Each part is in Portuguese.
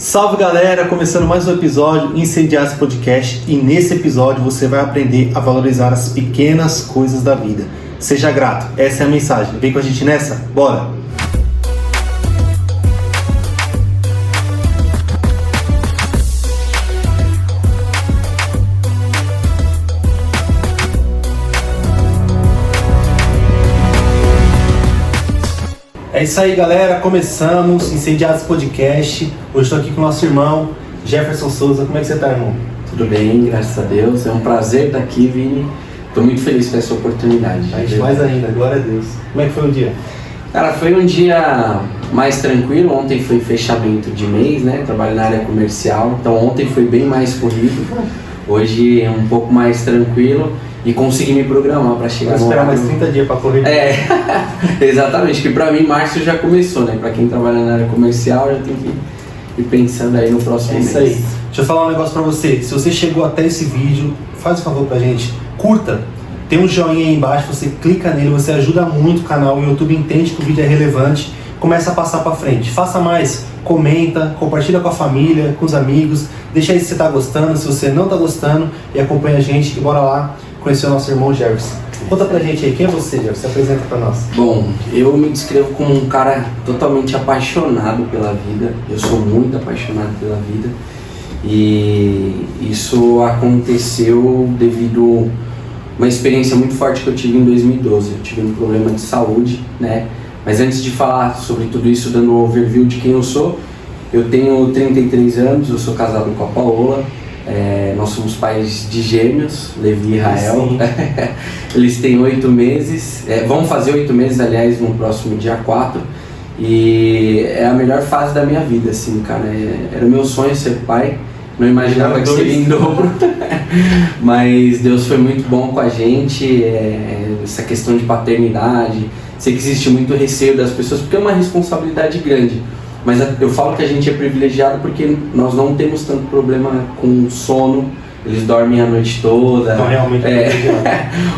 Salve galera, começando mais um episódio Incendiar-se Podcast, e nesse episódio você vai aprender a valorizar as pequenas coisas da vida. Seja grato, essa é a mensagem. Vem com a gente nessa? Bora! É isso aí galera, começamos Incendiar-se Podcast. Hoje estou aqui com o nosso irmão Jefferson Souza. Como é que você está, irmão? Tudo bem, graças a Deus. É um prazer estar aqui, Vini. Estou muito feliz com essa oportunidade. Mais ainda, glória a Deus. Como é que foi o dia? Cara, foi um dia mais tranquilo. Ontem foi fechamento de mês, né? Trabalho na área comercial, então ontem foi bem mais corrido. Hoje é um pouco mais tranquilo e consegui me programar para chegar. Vou esperar mais 30 dias para correr. Exatamente, que para mim março já começou, né? Para quem trabalha na área comercial já tem que ir pensando aí no próximo mês. É isso aí. Deixa eu falar um negócio para você. Se você chegou até esse vídeo, faz um favor pra gente, curta. Tem um joinha aí embaixo, você clica nele, você ajuda muito o canal, o YouTube entende que o vídeo é relevante, começa a passar para frente. Faça mais, comenta, compartilha com a família, com os amigos, deixa aí se você tá gostando, se você não tá gostando, e acompanha a gente, e bora lá conhecer o nosso irmão Jefferson. Conta pra gente aí, quem é você, Jefferson? Se apresenta pra nós. Bom, eu me descrevo como um cara totalmente apaixonado pela vida. Eu sou muito apaixonado pela vida. E isso aconteceu devido a uma experiência muito forte que eu tive em 2012. Eu tive um problema de saúde, né? Mas antes de falar sobre tudo isso, dando um overview de quem eu sou, eu tenho 33 anos, eu sou casado com a Paola. Nós somos pais de gêmeos, Levi e Rael. Eles têm 8 meses, vão fazer 8 meses, aliás, no próximo dia 4. E é a melhor fase da minha vida, assim, cara. Era o meu sonho ser pai, não imaginava que seria em dobro. Mas Deus foi muito bom com a gente, essa questão de paternidade. Sei que existe muito receio das pessoas, porque é uma responsabilidade grande. Mas eu falo que a gente é privilegiado porque nós não temos tanto problema com sono, eles dormem a noite toda. Então realmente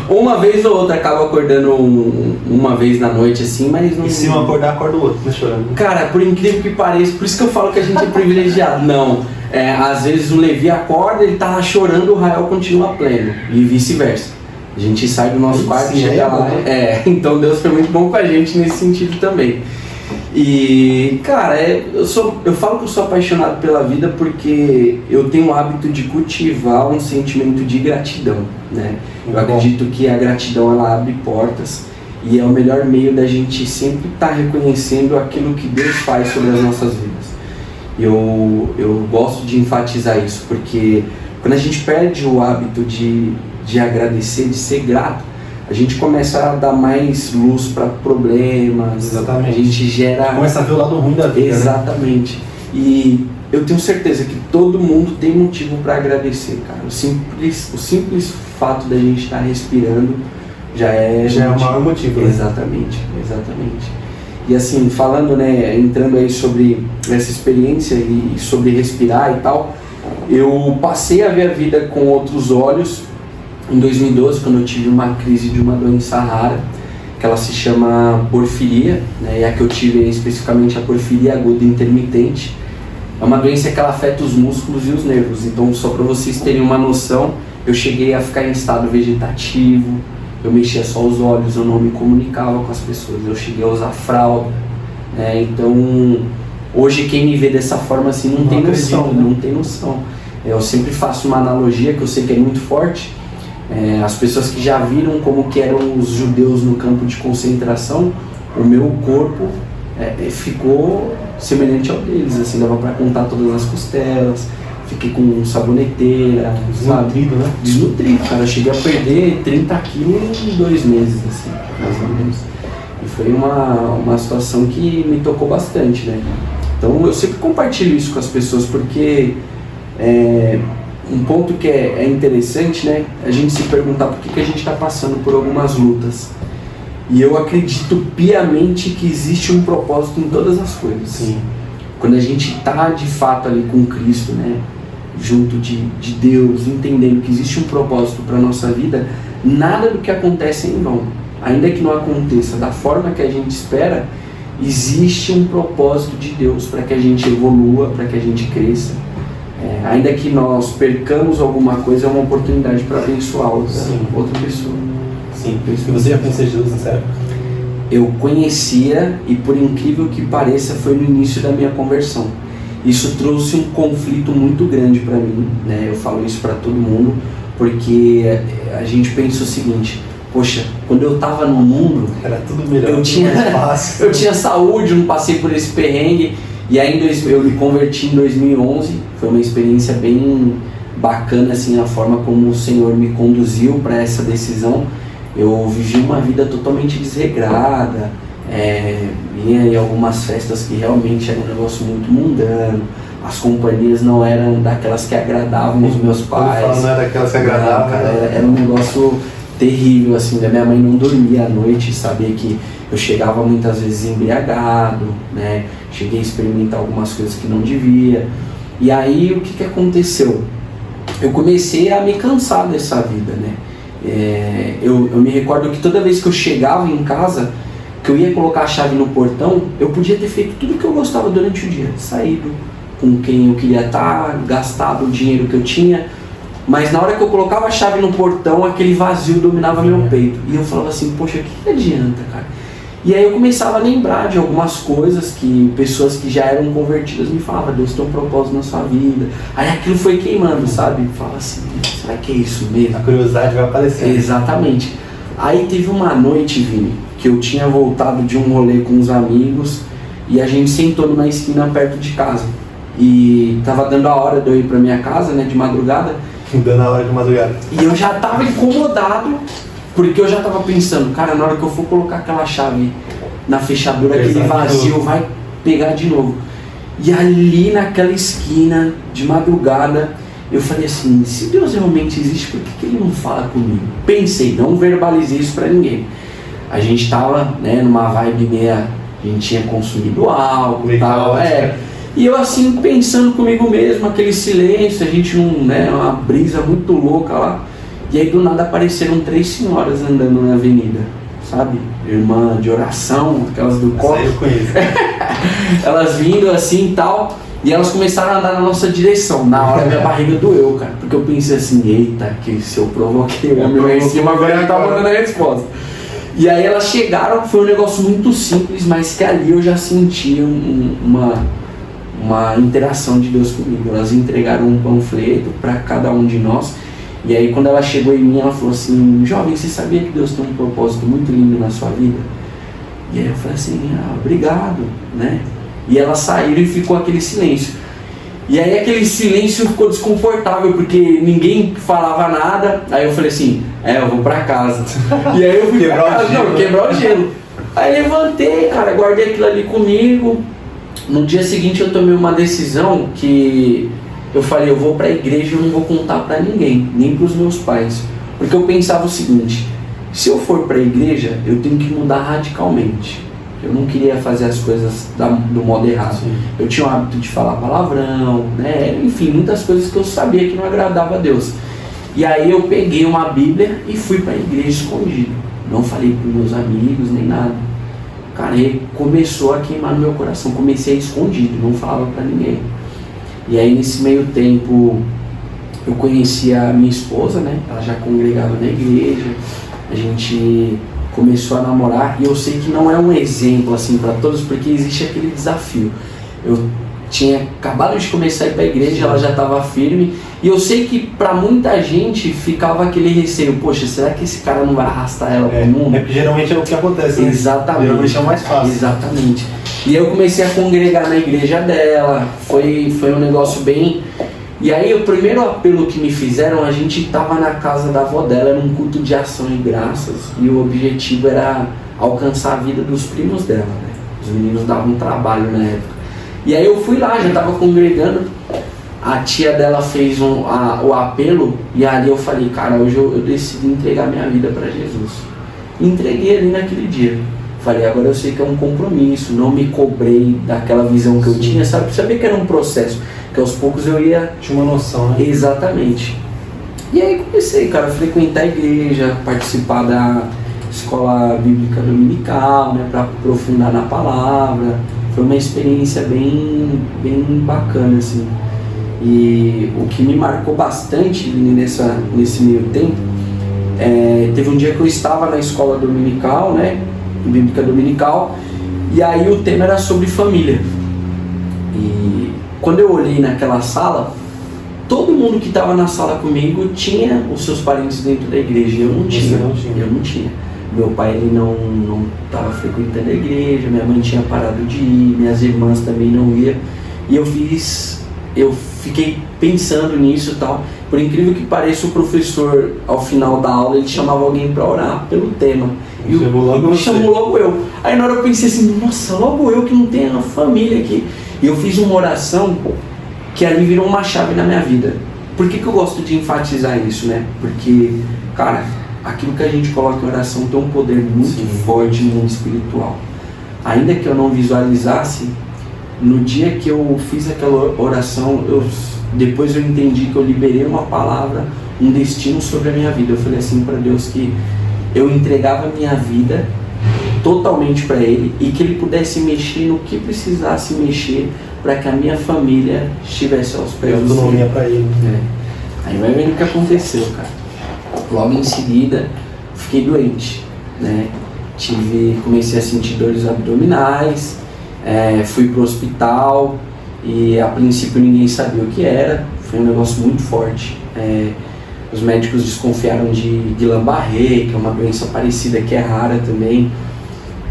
uma vez ou outra acaba acordando uma vez na noite assim, mas não... E se um acordar, acorda o outro, né, chorando? Cara, por incrível que pareça, por isso que eu falo que a gente é privilegiado. Não, às vezes o Levi acorda, ele tá lá chorando, o Rael continua pleno, e vice-versa. A gente sai do nosso quarto e chega lá. Então Deus foi muito bom com a gente nesse sentido também. E, cara, eu falo que eu sou apaixonado pela vida porque eu tenho o hábito de cultivar um sentimento de gratidão, né? Eu acredito que a gratidão, ela abre portas e é o melhor meio da gente sempre estar reconhecendo aquilo que Deus faz sobre as nossas vidas. Eu gosto de enfatizar isso porque quando a gente perde o hábito de agradecer, de ser grato, a gente começa a dar mais luz para problemas. Exatamente. A gente gera... Começa a ver o lado ruim da vida. Exatamente. Né? E eu tenho certeza que todo mundo tem motivo para agradecer, cara. O simples fato da gente estar respirando já é o maior motivo. Né? Exatamente. E assim, falando, né, entrando aí sobre essa experiência e sobre respirar e tal, eu passei a ver a vida com outros olhos em 2012, quando eu tive uma crise de uma doença rara, que ela se chama porfiria, né? E a que eu tive é especificamente a porfiria aguda intermitente. É uma doença que ela afeta os músculos e os nervos. Então, só para vocês terem uma noção, eu cheguei a ficar em estado vegetativo, eu mexia só os olhos, eu não me comunicava com as pessoas, eu cheguei a usar fralda, né? Então, hoje quem me vê dessa forma assim não tem noção, né? Não tem noção. Eu sempre faço uma analogia que eu sei que é muito forte. As pessoas que já viram como que eram os judeus no campo de concentração, o meu corpo ficou semelhante ao deles, assim, dava para contar todas as costelas, fiquei com saboneteira, desnutrido, né? Desnutrido, cara, eu cheguei a perder 30 quilos em 2 meses, assim, mais ou menos. E foi uma situação que me tocou bastante, né? Então eu sempre compartilho isso com as pessoas, porque um ponto que é interessante, né, a gente se perguntar por que a gente está passando por algumas lutas. E eu acredito piamente que existe um propósito em todas as coisas. Sim. Quando a gente está de fato ali com Cristo, né, junto de Deus, entendendo que existe um propósito para a nossa vida, nada do que acontece é em vão. Ainda que não aconteça da forma que a gente espera, existe um propósito de Deus para que a gente evolua, para que a gente cresça. Ainda que nós percamos alguma coisa, é uma oportunidade para abençoar outra pessoa. Sim. E você já conhecia Jesus nessa época? Eu conhecia, e por incrível que pareça, foi no início da minha conversão. Isso trouxe um conflito muito grande para mim, né? Eu falo isso para todo mundo, porque a gente pensa o seguinte: poxa, quando eu estava no mundo, era tudo melhor, eu tinha saúde, não passei por esse perrengue. E aí eu me converti em 2011, foi uma experiência bem bacana, assim, a forma como o Senhor me conduziu para essa decisão. Eu vivi uma vida totalmente desregrada, ia em algumas festas que realmente era um negócio muito mundano, as companhias não eram daquelas que agradavam os meus pais. Não era daquelas que agradavam, era um negócio terrível, assim, da minha mãe não dormia à noite, sabia que eu chegava muitas vezes embriagado, né? Cheguei a experimentar algumas coisas que não devia. E aí o que aconteceu? Eu comecei a me cansar dessa vida, né? Eu me recordo que toda vez que eu chegava em casa, que eu ia colocar a chave no portão, eu podia ter feito tudo que eu gostava durante o dia, saído com quem eu queria estar, gastado o dinheiro que eu tinha, mas na hora que eu colocava a chave no portão, aquele vazio dominava meu peito. E eu falava assim, poxa, o que adianta, cara? E aí eu começava a lembrar de algumas coisas que pessoas que já eram convertidas me falavam: Deus tem um propósito na sua vida. Aí aquilo foi queimando, sabe? Falava assim, será que é isso mesmo? A curiosidade vai aparecendo. Exatamente. Aí teve uma noite, Vini, que eu tinha voltado de um rolê com uns amigos e a gente sentou numa esquina perto de casa. E tava dando a hora de eu ir pra minha casa, né, de madrugada. Dando a hora de madrugada. E eu já tava incomodado, porque eu já tava pensando, cara, na hora que eu for colocar aquela chave na fechadura, aquele vazio vai pegar de novo. E ali naquela esquina, de madrugada, eu falei assim, se Deus realmente existe, por que Ele não fala comigo? Pensei, não verbalizei isso pra ninguém. A gente tava, né, numa vibe meia, a gente tinha consumido álcool e tal, E eu assim, pensando comigo mesmo, aquele silêncio, a gente uma brisa muito louca lá. E aí do nada apareceram 3 senhoras andando na avenida, sabe? Irmã de oração, aquelas do copo. Essa eu conheço. Elas vindo assim e tal, e elas começaram a andar na nossa direção. Na hora minha barriga doeu, cara, porque eu pensei assim, eita, que se eu provoquei o homem lá em cima, agora ele tá mandando a resposta. E aí elas chegaram, foi um negócio muito simples, mas que ali eu já senti uma interação de Deus comigo. Elas entregaram um panfleto para cada um de nós. E aí quando ela chegou em mim, ela falou assim, jovem, você sabia que Deus tem um propósito muito lindo na sua vida? E aí eu falei assim, obrigado, né? E elas saíram e ficou aquele silêncio. E aí aquele silêncio ficou desconfortável, porque ninguém falava nada. Aí eu falei assim, eu vou pra casa. E aí eu fui quebrar o gelo. Aí levantei, cara, guardei aquilo ali comigo. No dia seguinte eu tomei uma decisão que eu falei, eu vou pra igreja e eu não vou contar pra ninguém, nem pros meus pais. Porque eu pensava o seguinte, se eu for pra igreja, eu tenho que mudar radicalmente. Eu não queria fazer as coisas do modo errado. Sim. Eu tinha o hábito de falar palavrão, né? Enfim, muitas coisas que eu sabia que não agradava a Deus. E aí eu peguei uma Bíblia e fui pra igreja escondido. Não falei pros meus amigos, nem nada. Cara, aí começou a queimar no meu coração. Comecei escondido, não falava pra ninguém. E aí nesse meio tempo eu conheci a minha esposa, né? Ela já congregava na igreja. A gente começou a namorar, e eu sei que não é um exemplo assim para todos, porque existe aquele desafio. Eu tinha acabado de começar a ir para a igreja, ela já estava firme, e eu sei que para muita gente ficava aquele receio, poxa, será que esse cara não vai arrastar ela para o mundo? Porque geralmente é o que acontece, né? Exatamente. Geralmente é o mais fácil. Exatamente. E eu comecei a congregar na igreja dela, foi um negócio bem... E aí o primeiro apelo que me fizeram, a gente estava na casa da avó dela, era um culto de ação e graças, e o objetivo era alcançar a vida dos primos dela, né? Os meninos davam trabalho na época. E aí eu fui lá, já estava congregando, a tia dela fez o apelo, e ali eu falei, cara, hoje eu decidi entregar minha vida para Jesus. E entreguei ali naquele dia. Falei, agora eu sei que é um compromisso, não me cobrei daquela visão que eu tinha, sabe? Sabia que era um processo, que aos poucos eu ia... Tinha uma noção, né? Exatamente. E aí comecei, cara, a frequentar a igreja, participar da escola bíblica dominical, né, para aprofundar na palavra. Foi uma experiência bem bacana, assim. E o que me marcou bastante nesse meio tempo, teve um dia que eu estava na escola dominical, né, bíblica dominical, e aí o tema era sobre família. E quando eu olhei naquela sala, todo mundo que estava na sala comigo tinha os seus parentes dentro da igreja. Eu não tinha. Meu pai ele não estava frequentando a igreja, minha mãe tinha parado de ir, minhas irmãs também não iam. E eu fiquei pensando nisso e tal. Por incrível que pareça, o professor, ao final da aula, ele chamava alguém para orar pelo tema. E chamou logo eu. Aí na hora eu pensei assim, nossa, logo eu que não tenho família aqui. E eu fiz uma oração que ali virou uma chave na minha vida. Por que eu gosto de enfatizar isso, né? Porque, cara, aquilo que a gente coloca em oração tem um poder muito forte no mundo espiritual. Ainda que eu não visualizasse, no dia que eu fiz aquela oração, depois eu entendi que eu liberei uma palavra, um destino sobre a minha vida. Eu falei assim para Deus que eu entregava a minha vida totalmente para Ele e que Ele pudesse mexer no que precisasse mexer para que a minha família estivesse aos pés do Senhor. Autonomia para Ele. Aí vai vendo o que aconteceu, cara. Logo em seguida, fiquei doente, né? Comecei a sentir dores abdominais, fui pro hospital e a princípio ninguém sabia o que era, foi um negócio muito forte. Os médicos desconfiaram de Guillain-Barré, que é uma doença parecida, que é rara também.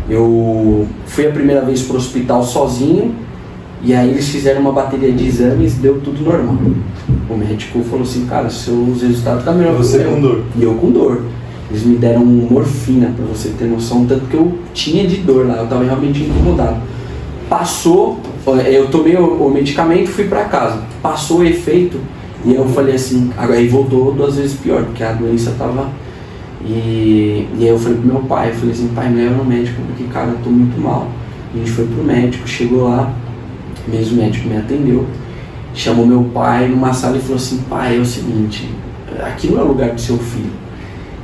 Eu fui a primeira vez pro hospital sozinho, e aí eles fizeram uma bateria de exames, deu tudo normal. O médico falou assim, cara, seus resultados estão melhor que o meu. Com dor. E eu com dor. Eles me deram morfina, pra você ter noção, tanto que eu tinha de dor lá, eu tava realmente incomodado. Passou, eu tomei o medicamento e fui pra casa. Passou o efeito, e aí eu falei assim, aí voltou 2 vezes pior, porque a doença tava... E aí eu falei pro meu pai, eu falei assim, pai, me leva no médico, porque cara, eu tô muito mal. A gente foi pro médico, chegou lá, mesmo médico me atendeu, chamou meu pai numa sala e falou assim, pai, é o seguinte, aqui não é o lugar do seu filho.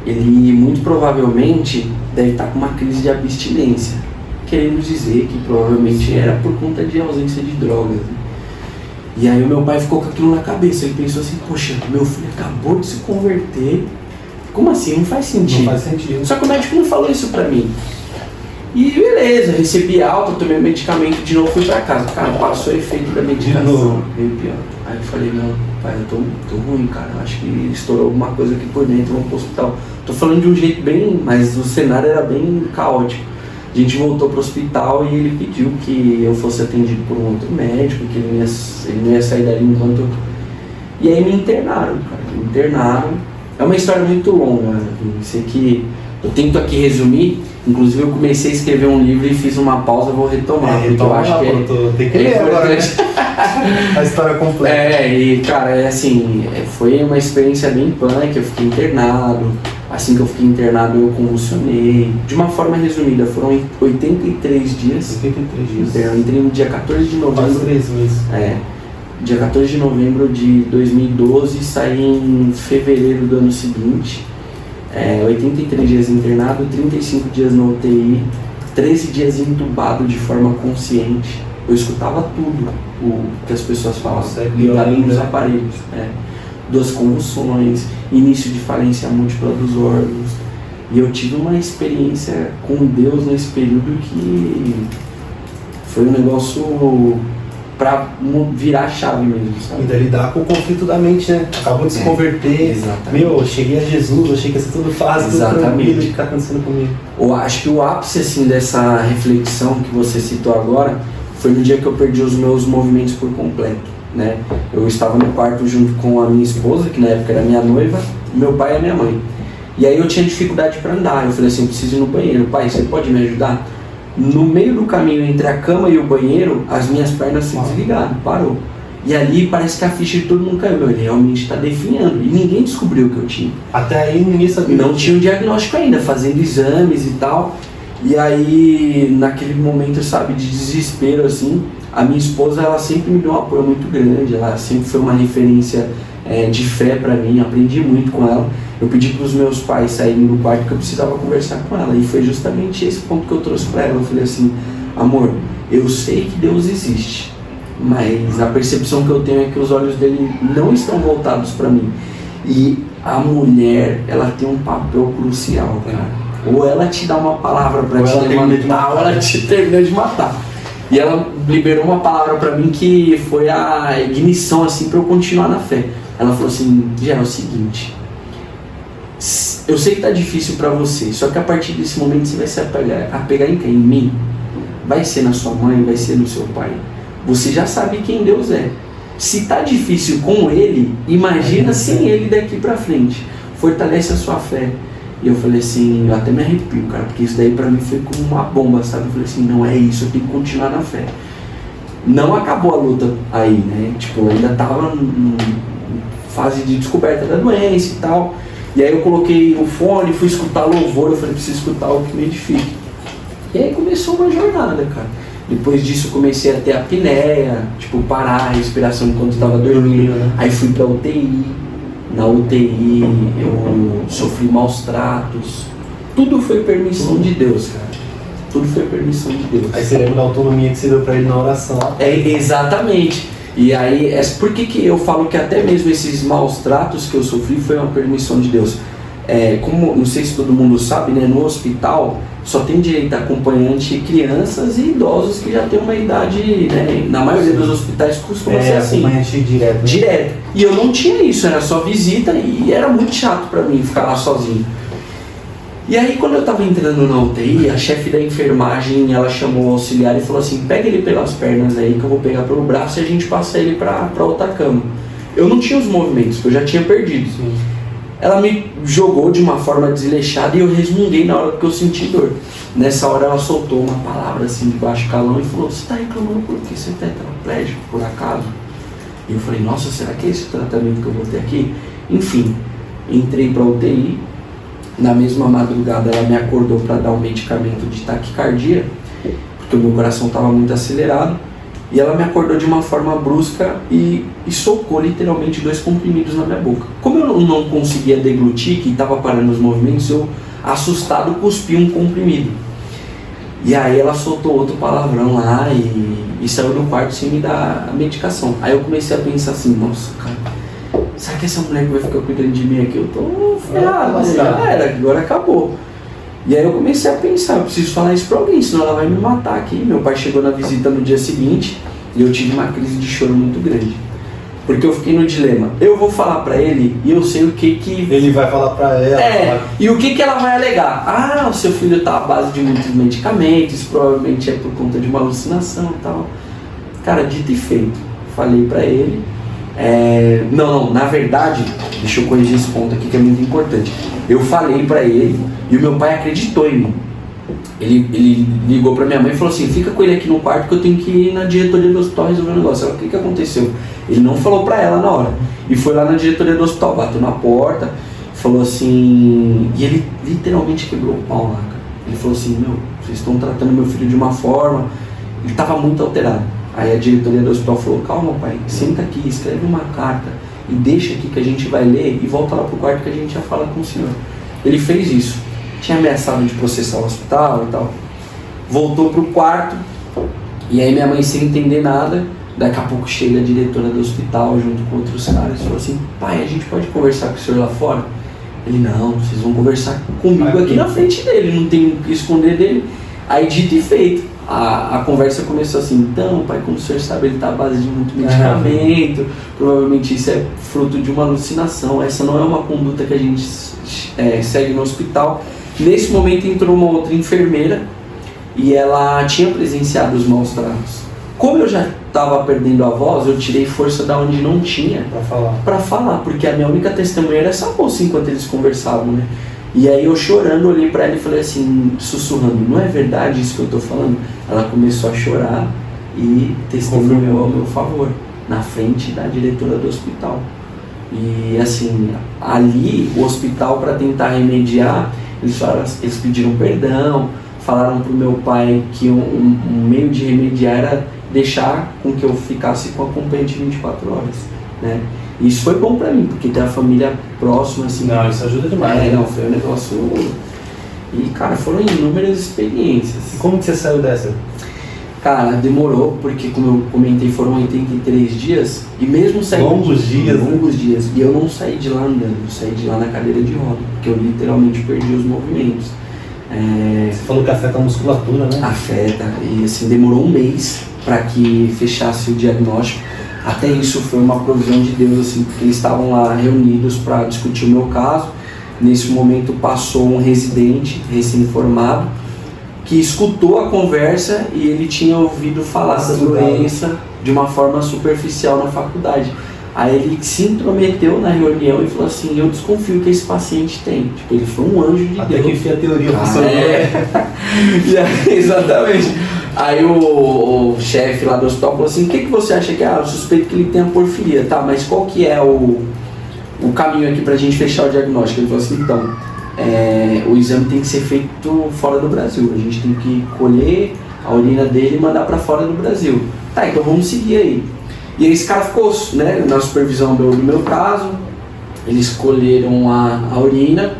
Ele muito provavelmente deve estar com uma crise de abstinência, querendo dizer que provavelmente era por conta de ausência de drogas. E aí o meu pai ficou com aquilo na cabeça, ele pensou assim, poxa, meu filho acabou de se converter, como assim? Não faz sentido. Não faz sentido. Só que o médico não falou isso pra mim. E beleza, recebi alta, tomei o medicamento de novo, fui pra casa. Cara, passou o efeito da medicação, veio pior. Aí eu falei, não, pai, eu tô ruim, cara, eu acho que estourou alguma coisa aqui por dentro, vamos pro hospital. Tô falando de um jeito bem, mas o cenário era bem caótico. A gente voltou pro hospital e ele pediu que eu fosse atendido por um outro médico, que ele não ia sair dali enquanto... E aí me internaram, cara, me internaram. É uma história muito longa, né? Sei que eu tento aqui resumir. Inclusive eu comecei a escrever um livro e fiz uma pausa, vou retomar, porque eu acho que tem que ler agora, né? A história completa. E cara, assim, foi uma experiência bem punk, eu fiquei internado. Assim que eu fiquei internado eu convulsionei. De uma forma resumida, foram 83 dias. 83 dias. Eu entrei no dia 14 de novembro. Quase 3 meses. Dia 14 de novembro de 2012, saí em fevereiro do ano seguinte. 83 dias internado, 35 dias na UTI, 13 dias entubado de forma consciente. Eu escutava tudo o que as pessoas falavam, ligado nos aparelhos. 2 convulsões, início de falência múltipla dos órgãos. E eu tive uma experiência com Deus nesse período que foi um negócio pra virar a chave mesmo, sabe? Ainda lidar com o conflito da mente, né? Acabou de se converter. Exatamente. Eu cheguei a Jesus, achei que ia ser tudo fácil, tudo tranquilo, o que tá acontecendo comigo. Eu acho que o ápice, assim, dessa reflexão que você citou agora foi no dia que eu perdi os meus movimentos por completo, né? Eu estava no quarto junto com a minha esposa, que na época era minha noiva, meu pai e a minha mãe. E aí eu tinha dificuldade para andar, eu falei assim, eu preciso ir no banheiro. Pai, você pode me ajudar? No meio do caminho entre a cama e o banheiro, as minhas pernas se desligaram, parou. E ali parece que a ficha de todo mundo caiu, ele realmente está definhando. E ninguém descobriu o que eu tinha. Até aí ninguém sabia. Não tinha um diagnóstico ainda, fazendo exames e tal. E aí, naquele momento, sabe, de desespero, assim, a minha esposa, ela sempre me deu um apoio muito grande, ela sempre foi uma referência de fé pra mim, aprendi muito com ela. Eu pedi para os meus pais saírem do quarto porque eu precisava conversar com ela, e foi justamente esse ponto que eu trouxe para ela. Eu falei assim: amor, eu sei que Deus existe, mas a percepção que eu tenho é que os olhos dele não estão voltados para mim. E a mulher, ela tem um papel crucial, cara. Ou ela te dá uma palavra para te levantar, ou ela te termina de matar. E ela liberou uma palavra para mim que foi a ignição, assim, para eu continuar na fé. Ela falou assim: já é o seguinte, eu sei que tá difícil para você, só que a partir desse momento você vai se apegar em quem? Em mim. Vai ser na sua mãe, vai ser no seu pai. Você já sabe quem Deus é. Se tá difícil com ele, imagina sem ele daqui pra frente. Fortalece a sua fé. E eu falei assim, eu até me arrepio, cara, porque isso daí pra mim foi como uma bomba, sabe? Eu falei assim, não é isso, eu tenho que continuar na fé. Não acabou a luta aí, né? Tipo, eu ainda tava em fase de descoberta da doença e tal. E aí eu coloquei o fone, fui escutar louvor, eu falei, preciso escutar algo que me edifique. E aí começou uma jornada, cara. Depois disso comecei a ter apneia, tipo, parar a respiração enquanto estava dormindo, né? Aí fui pra UTI. Na UTI eu sofri maus tratos. Tudo foi permissão de Deus, cara. Tudo foi permissão de Deus. Aí você lembra da autonomia que você deu pra ele na oração. Exatamente. E aí, por que eu falo que até mesmo esses maus tratos que eu sofri foi uma permissão de Deus? Como, não sei se todo mundo sabe, né, no hospital só tem direito a acompanhante crianças e idosos que já têm uma idade, né, na maioria dos hospitais costuma ser assim. Acompanhante direto. Né? Direto. E eu não tinha isso, era só visita e era muito chato pra mim ficar lá sozinho. E aí quando eu tava entrando na UTI, a chefe da enfermagem, ela chamou o auxiliar e falou assim, pega ele pelas pernas aí que eu vou pegar pelo braço e a gente passa ele pra outra cama. Eu não tinha os movimentos, que eu já tinha perdido. Sim. Ela me jogou de uma forma desleixada e eu resmunguei na hora que eu senti dor. Nessa hora ela soltou uma palavra assim de baixo calão e falou, você tá reclamando por que você tá tetraplégico, por acaso? E eu falei, nossa, será que é esse o tratamento que eu vou ter aqui? Enfim, entrei pra UTI. Na mesma madrugada ela me acordou para dar um medicamento de taquicardia, porque o meu coração estava muito acelerado, e ela me acordou de uma forma brusca e socou literalmente 2 comprimidos na minha boca. Como eu não conseguia deglutir, que estava parando os movimentos, eu, assustado, cuspi um comprimido. E aí ela soltou outro palavrão lá e saiu do quarto sem me dar a medicação. Aí eu comecei a pensar assim, nossa, cara, será que essa mulher que vai ficar cuidando de mim aqui, eu tô ferrado, já era, agora acabou. E aí eu comecei a pensar, eu preciso falar isso pra alguém, senão ela vai me matar aqui. Meu pai chegou na visita no dia seguinte e eu tive uma crise de choro muito grande. Porque eu fiquei no dilema, eu vou falar pra ele e eu sei o que ele vai falar pra ela. E o que ela vai alegar? Ah, o seu filho tá à base de muitos medicamentos, provavelmente é por conta de uma alucinação e tal. Cara, dito e feito, falei pra ele. Na verdade, deixa eu corrigir esse ponto aqui que é muito importante. Eu falei pra ele e o meu pai acreditou em mim. Ele ligou pra minha mãe e falou assim, fica com ele aqui no quarto que eu tenho que ir na diretoria do hospital resolver um negócio. Ela, o que aconteceu? Ele não falou pra ela na hora. E foi lá na diretoria do hospital, bateu na porta, falou assim, e ele literalmente quebrou o pau lá, cara. Ele falou assim, vocês estão tratando meu filho de uma forma, ele tava muito alterado. Aí a diretoria do hospital falou, calma pai, senta aqui, escreve uma carta e deixa aqui que a gente vai ler e volta lá pro quarto que a gente já fala com o senhor. Ele fez isso, tinha ameaçado de processar o hospital e tal. Voltou pro quarto e aí minha mãe sem entender nada, daqui a pouco chega a diretora do hospital junto com outros caras e falou assim, pai, a gente pode conversar com o senhor lá fora? Ele, não, vocês vão conversar comigo aqui na frente dele, não tem o que esconder dele. Aí dito e feito. A conversa começou assim, então, pai, como o senhor sabe, ele está à base de muito medicamento, provavelmente isso é fruto de uma alucinação, essa não é uma conduta que a gente segue no hospital. Nesse momento entrou uma outra enfermeira e ela tinha presenciado os maus tratos. Como eu já estava perdendo a voz, eu tirei força da onde não tinha para falar, porque a minha única testemunha era essa moça enquanto eles conversavam, né? E aí eu chorando, olhei pra ela e falei assim, sussurrando, não é verdade isso que eu tô falando? Ela começou a chorar e testemunhou ao meu favor, na frente da diretora do hospital. E assim, ali o hospital, para tentar remediar, eles pediram perdão, falaram pro meu pai que um meio de remediar era deixar com que eu ficasse com acompanhante 24 horas, né? E isso foi bom pra mim, porque ter a família próxima, assim... Não, isso ajuda demais. Não, foi um negócio... E, cara, foram inúmeras experiências. E como que você saiu dessa? Cara, demorou, porque como eu comentei, foram 83 dias, e mesmo saindo... Longos dias. E eu não saí de lá andando, eu saí de lá na cadeira de roda, porque eu literalmente perdi os movimentos. Você falou que afeta a musculatura, né? Afeta, e assim, demorou um mês para que fechasse o diagnóstico. Até isso foi uma provisão de Deus, assim, porque eles estavam lá reunidos para discutir o meu caso. Nesse momento passou um residente recém-formado que escutou a conversa e ele tinha ouvido falar da doença de uma forma superficial na faculdade. Aí ele se intrometeu na reunião e falou assim: eu desconfio que esse paciente tem. Tipo, ele foi um anjo de Deus. Até que enfim a teoria funcionou. Exatamente. Aí o chefe lá do hospital falou assim: o que você acha que é? Eu suspeito que ele tem a porfiria, tá? Mas qual que é o caminho aqui pra gente fechar o diagnóstico? Ele falou assim: então, o exame tem que ser feito fora do Brasil. A gente tem que colher a urina dele e mandar pra fora do Brasil. Tá, então vamos seguir aí. E aí esse cara ficou, né, na supervisão do meu caso. Eles colheram a urina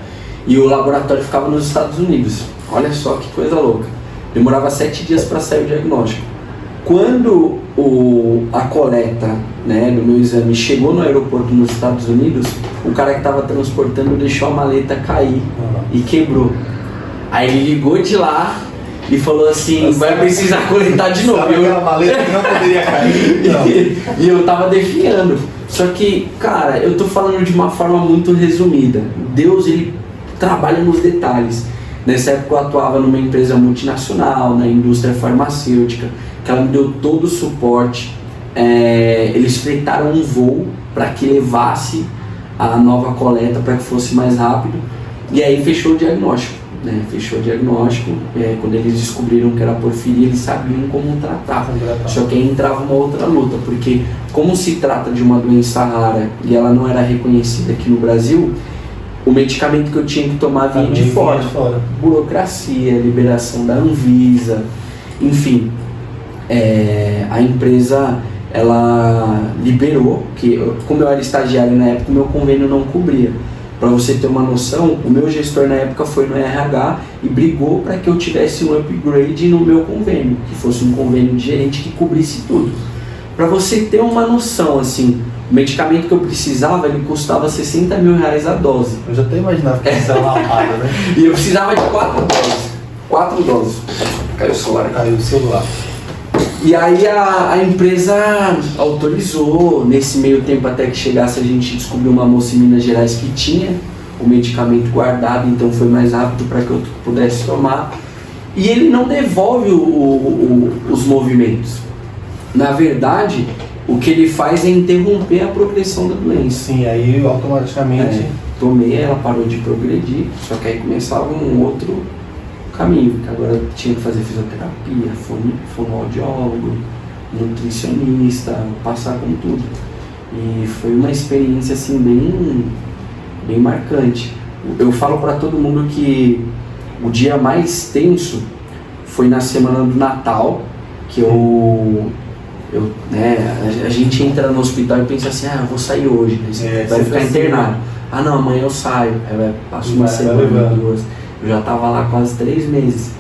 e o laboratório ficava nos Estados Unidos. Olha só que coisa louca. Demorava 7 dias para sair o diagnóstico. Quando a coleta, né, do meu exame chegou no aeroporto nos Estados Unidos, o cara que estava transportando deixou a maleta cair e quebrou. Aí ele ligou de lá e falou assim: vai precisar coletar de novo. Aquela maleta que não poderia cair. E eu tava definhando. Só que, cara, eu tô falando de uma forma muito resumida. Deus, ele trabalha nos detalhes. Nessa época eu atuava numa empresa multinacional, na indústria farmacêutica, que ela me deu todo o suporte. Eles freitaram um voo para que levasse a nova coleta, para que fosse mais rápido. E aí fechou o diagnóstico. Fechou o diagnóstico. Quando eles descobriram que era porfiria, eles sabiam como tratar. Só que aí entrava uma outra luta, porque como se trata de uma doença rara e ela não era reconhecida aqui no Brasil, o medicamento que eu tinha que tomar vinha de fora. Burocracia, liberação da Anvisa, enfim. A empresa, ela liberou, que como eu era estagiário na época, o meu convênio não cobria. Para você ter uma noção, o meu gestor na época foi no RH e brigou para que eu tivesse um upgrade no meu convênio, que fosse um convênio de gerente que cobrisse tudo. Para você ter uma noção, assim, o medicamento que eu precisava, ele custava R$60 mil a dose. Eu já até imaginava que isso era uma lapada, né? E eu precisava de 4 doses. 4 doses. Caiu o celular aqui. Caiu o celular. E aí a empresa autorizou. Nesse meio tempo, até que chegasse, a gente descobriu uma moça em Minas Gerais que tinha o medicamento guardado, então foi mais rápido para que eu pudesse tomar. E ele não devolve os movimentos. Na verdade, o que ele faz é interromper a progressão da doença. Sim, aí automaticamente... Tomei, ela parou de progredir, só que aí começava um outro caminho, que agora tinha que fazer fisioterapia, fonoaudiólogo, nutricionista, passar com tudo. E foi uma experiência assim bem marcante. Eu falo para todo mundo que o dia mais tenso foi na semana do Natal, que a gente entra no hospital e pensa assim: eu vou sair hoje, vai ficar internado. Não, amanhã eu saio. Aí passo uma semana, 2. Eu já tava lá quase 3 meses.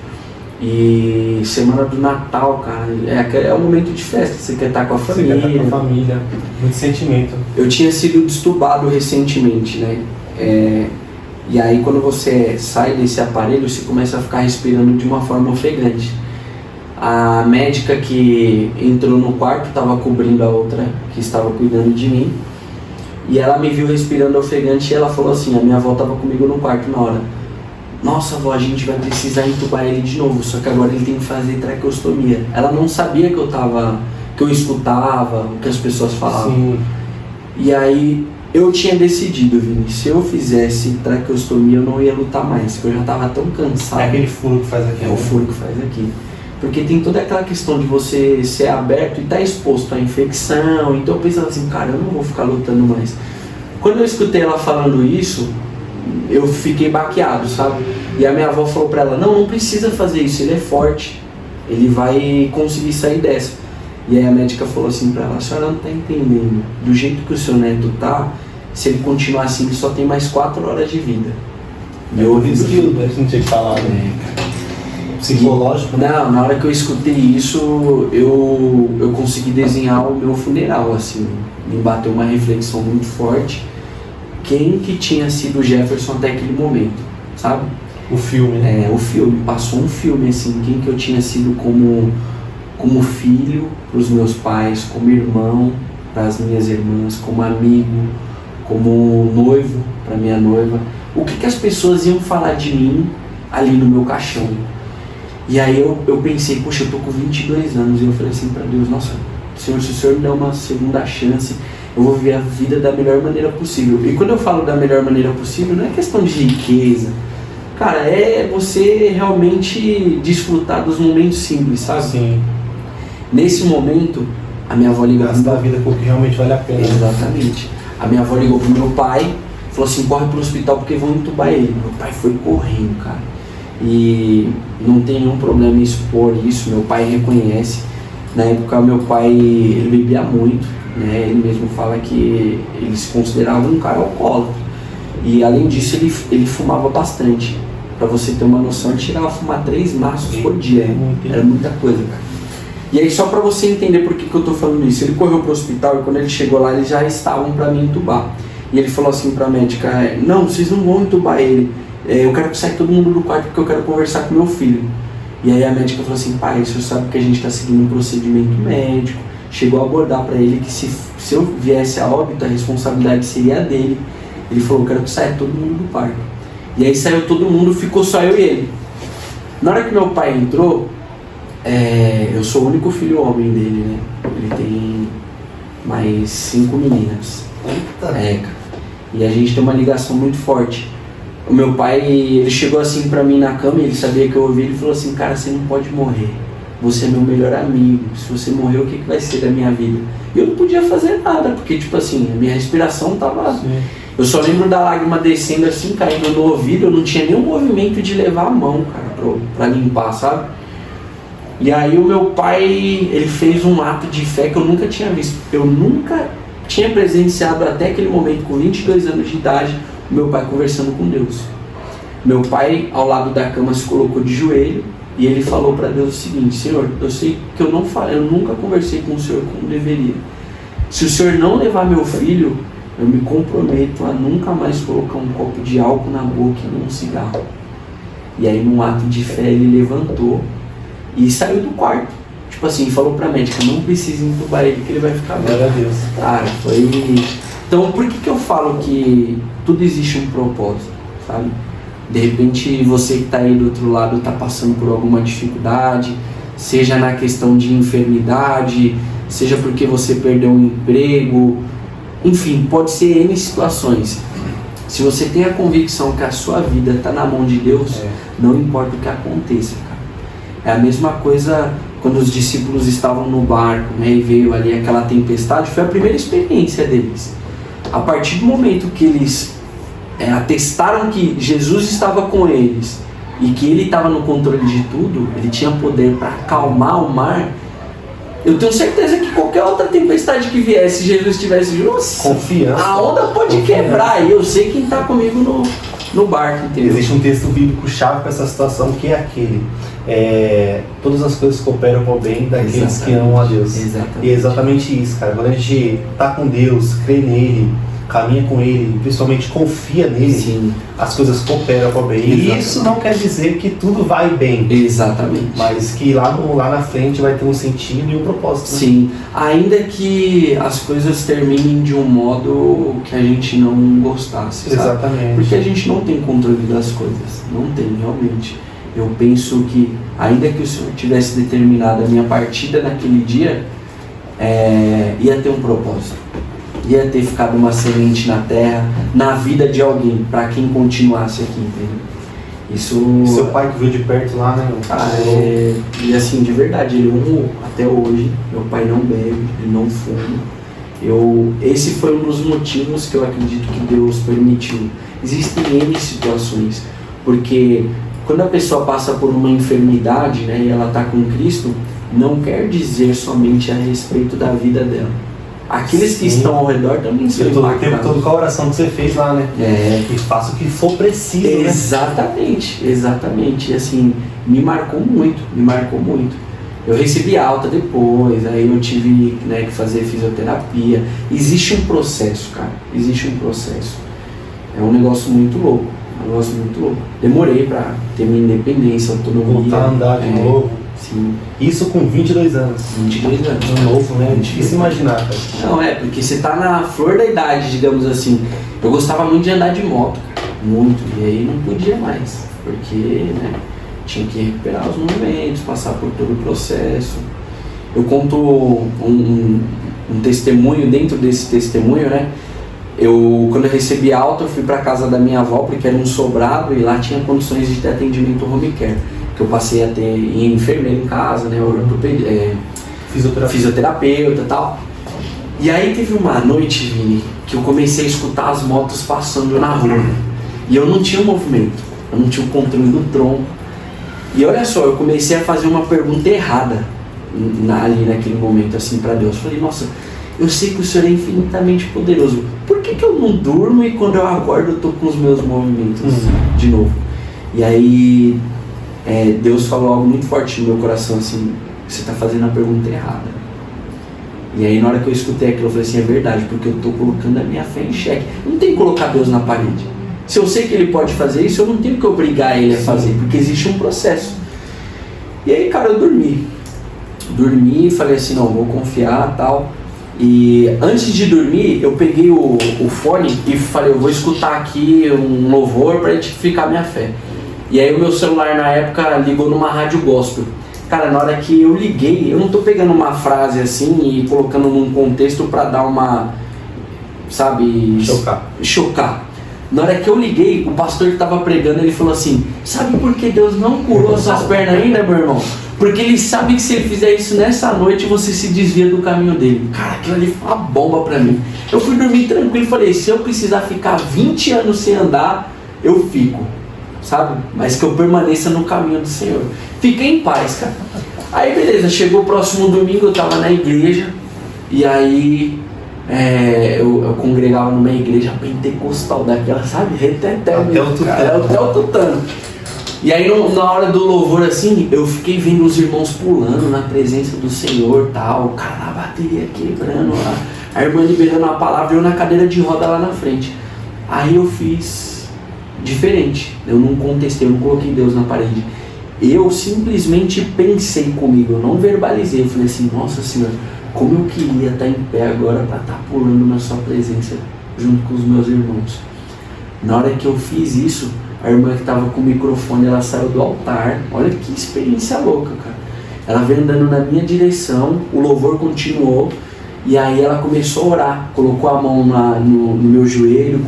E semana do Natal, cara, é um momento de festa, você quer estar com a família. Você quer estar com a família, muito sentimento. Eu tinha sido destubado recentemente, né? E aí quando você sai desse aparelho, você começa a ficar respirando de uma forma ofegante. A médica que entrou no quarto estava cobrindo a outra que estava cuidando de mim. E ela me viu respirando ofegante e ela falou assim: a minha avó estava comigo no quarto na hora. Nossa, avó, a gente vai precisar entubar ele de novo, só que agora ele tem que fazer traqueostomia. Ela não sabia que eu escutava o que as pessoas falavam. Sim. E aí eu tinha decidido, Vini, se eu fizesse traqueostomia eu não ia lutar mais, porque eu já estava tão cansado. É aquele furo que faz aqui. O furo que faz aqui. Porque tem toda aquela questão de você ser aberto e estar exposto à infecção. Então eu pensava assim: cara, eu não vou ficar lutando mais. Quando eu escutei ela falando isso, eu fiquei baqueado, sabe? E a minha avó falou pra ela, não precisa fazer isso, ele é forte, ele vai conseguir sair dessa. E aí a médica falou assim pra ela, a senhora não tá entendendo, do jeito que o seu neto tá, se ele continuar assim, ele só tem mais 4 horas de vida. E eu ouvi isso que a gente tinha que falar, né? Psicológico, né? Não, na hora que eu escutei isso, eu consegui desenhar o meu funeral, assim, me bateu uma reflexão muito forte, quem que tinha sido o Jefferson até aquele momento, sabe? O filme, né? O filme, passou um filme, assim, quem que eu tinha sido como filho para os meus pais, como irmão para as minhas irmãs, como amigo, como noivo para minha noiva, o que as pessoas iam falar de mim ali no meu caixão. E aí eu pensei, poxa, eu tô com 22 anos, e eu falei assim para Deus, nossa, Senhor, se o Senhor me der uma segunda chance, eu vou viver a vida da melhor maneira possível. E quando eu falo da melhor maneira possível, não é questão de riqueza, cara, é você realmente desfrutar dos momentos simples, sabe? Sim. Nesse momento, a minha avó ligou gastar a vida com o que realmente vale a pena. Exatamente. A minha avó ligou pro meu pai, falou assim, corre pro hospital porque vão entubar ele. Meu pai foi correndo, cara. E não tem nenhum problema em expor isso, meu pai reconhece. Na época, meu pai, ele bebia muito, né? Ele mesmo fala que ele se considerava um cara alcoólatra. E além disso, ele fumava bastante. Pra você ter uma noção, ele chegava a fumar 3 maços por dia. Era muita coisa, cara. E aí, só pra você entender por que eu tô falando isso, ele correu pro hospital e quando ele chegou lá, eles já estavam pra me entubar. E ele falou assim pra médica, não, vocês não vão entubar ele, eu quero que saia todo mundo do quarto porque eu quero conversar com meu filho. E aí a médica falou assim, pai, o senhor sabe que a gente tá seguindo um procedimento médico, chegou a abordar pra ele que se eu viesse a óbito, a responsabilidade seria dele. Ele falou, eu quero que saia todo mundo do quarto. E aí saiu todo mundo, ficou só eu e ele. Na hora que meu pai entrou, eu sou o único filho homem dele, né? Ele tem mais 5 meninas. Eita. Cara. E a gente tem uma ligação muito forte. O meu pai, ele chegou assim pra mim na cama, ele sabia que eu ouvi, ele falou assim, cara, você não pode morrer. Você é meu melhor amigo. Se você morrer, o que vai ser da minha vida? E eu não podia fazer nada, porque tipo assim, a minha respiração tava... Sim. Eu só lembro da lágrima descendo assim, caindo no ouvido, eu não tinha nenhum movimento de levar a mão, cara, pra limpar, sabe? E aí o meu pai, ele fez um ato de fé que eu nunca tinha visto. Eu nunca tinha presenciado até aquele momento, com 22 anos de idade, o meu pai conversando com Deus. Meu pai, ao lado da cama, se colocou de joelho e ele falou para Deus o seguinte, Senhor, eu sei que eu nunca conversei com o Senhor como deveria. Se o Senhor não levar meu filho, eu me comprometo a nunca mais colocar um copo de álcool na boca e nem um cigarro. E aí, num ato de fé, ele levantou e saiu do quarto. Tipo assim, falou pra médica, não precisa entubar ele que ele vai ficar bem. Glória a Deus. Cara, foi... Então, por que eu falo que tudo existe um propósito, sabe? De repente, você que tá aí do outro lado tá passando por alguma dificuldade, seja na questão de enfermidade, seja porque você perdeu um emprego, enfim, pode ser N situações. Se você tem a convicção que a sua vida está na mão de Deus, não importa o que aconteça, cara. É a mesma coisa quando os discípulos estavam no barco, né, e veio ali aquela tempestade, foi a primeira experiência deles. A partir do momento que eles atestaram que Jesus estava com eles e que ele estava no controle de tudo, ele tinha poder para acalmar o mar, eu tenho certeza que qualquer outra tempestade que viesse, Jesus estivesse junto, confiança, a onda pode quebrar, e eu sei quem está comigo no barco, entendeu? Existe um texto bíblico chave para essa situação, que é aquele, todas as coisas cooperam para o bem daqueles que amam a Deus. Exatamente. E é exatamente isso, cara. Quando a gente está com Deus, crê nele, caminha com ele, principalmente confia nele, sim, as coisas cooperam para o bem. E isso não quer dizer que tudo vai bem. Exatamente. Mas que lá na frente vai ter um sentido e um propósito. Né? Sim, ainda que as coisas terminem de um modo que a gente não gostasse, sabe? Exatamente. Porque a gente não tem controle das coisas, não tem realmente. Eu penso que, ainda que o Senhor tivesse determinado a minha partida naquele dia, ia ter um propósito. Ia ter ficado uma semente na terra, na vida de alguém, para quem continuasse aqui, entendeu? Isso... Seu pai que viu de perto lá, né? E assim, de verdade, ele honrou até hoje. Meu pai não bebe, ele não fuma. Esse foi um dos motivos que eu acredito que Deus permitiu. Existem N situações, porque quando a pessoa passa por uma enfermidade, né, e ela está com Cristo, não quer dizer somente a respeito da vida dela. Aqueles que estão ao redor também são impactados. O tempo todo com a oração que você fez lá, né? Que faça o que for preciso, exatamente, né? Exatamente. E assim, me marcou muito. Eu recebi alta depois, aí eu tive, né, que fazer fisioterapia. Existe um processo, cara. Existe um processo. É um negócio muito louco. Demorei pra ter minha independência, autonomia. Voltar a andar de novo. Sim. Isso com 22 anos. 22 anos. Novo, né? É difícil imaginar, cara. Não, porque você tá na flor da idade, digamos assim. Eu gostava muito de andar de moto, cara. Muito. E aí não podia mais. Porque, né, tinha que recuperar os movimentos, passar por todo o processo. Eu conto um testemunho, dentro desse testemunho, né? Quando eu recebi alta, eu fui pra casa da minha avó, porque era um sobrado, e lá tinha condições de ter atendimento home care. Eu passei a ter enfermeiro em casa, né, fisioterapeuta e tal. E aí teve uma noite, Vini, que eu comecei a escutar as motos passando na rua. E eu não tinha movimento, eu não tinha o controle do tronco. E olha só, eu comecei a fazer uma pergunta errada ali naquele momento, assim, pra Deus. Eu falei, nossa, eu sei que o Senhor é infinitamente poderoso. Por que eu não durmo e quando eu acordo eu tô com os meus movimentos de novo? E aí Deus falou algo muito forte no meu coração, assim, você está fazendo a pergunta errada. E aí na hora que eu escutei aquilo, eu falei assim, é verdade, porque eu estou colocando a minha fé em xeque. Não tem que colocar Deus na parede. Se eu sei que Ele pode fazer isso, eu não tenho que obrigar Ele a fazer, porque existe um processo. E aí, cara, eu dormi, falei assim, não, vou confiar, tal. E antes de dormir, eu peguei o fone e falei, eu vou escutar aqui um louvor para edificar minha fé. E aí o meu celular na época ligou numa rádio gospel. Cara, na hora que eu liguei, eu não tô pegando uma frase assim e colocando num contexto pra dar uma, sabe... Chocar. Na hora que eu liguei, o pastor que tava pregando, ele falou assim, sabe por que Deus não curou suas pernas ainda, meu irmão? Porque Ele sabe que se Ele fizer isso nessa noite, você se desvia do caminho dele. Cara, aquilo ali foi uma bomba pra mim. Eu fui dormir tranquilo e falei, se eu precisar ficar 20 anos sem andar, eu fico. Sabe? Mas que eu permaneça no caminho do Senhor. Fiquei em paz, cara. Aí beleza, chegou o próximo domingo, eu tava na igreja. E aí eu congregava numa igreja pentecostal daquela, sabe? Reteté mesmo, cara. Até o tutano. E aí na hora do louvor assim, eu fiquei vendo os irmãos pulando na presença do Senhor, tal, o cara na bateria quebrando, a irmã liberando a palavra, eu na cadeira de roda lá na frente. Aí eu fiz diferente, eu não contestei, eu não coloquei Deus na parede. Eu simplesmente pensei comigo, eu não verbalizei, eu falei assim, nossa Senhor, como eu queria estar em pé agora para estar pulando na sua presença junto com os meus irmãos. Na hora que eu fiz isso, a irmã que estava com o microfone, ela saiu do altar. Olha que experiência louca, cara. Ela veio andando na minha direção, o louvor continuou, e aí ela começou a orar. Colocou a mão no meu joelho,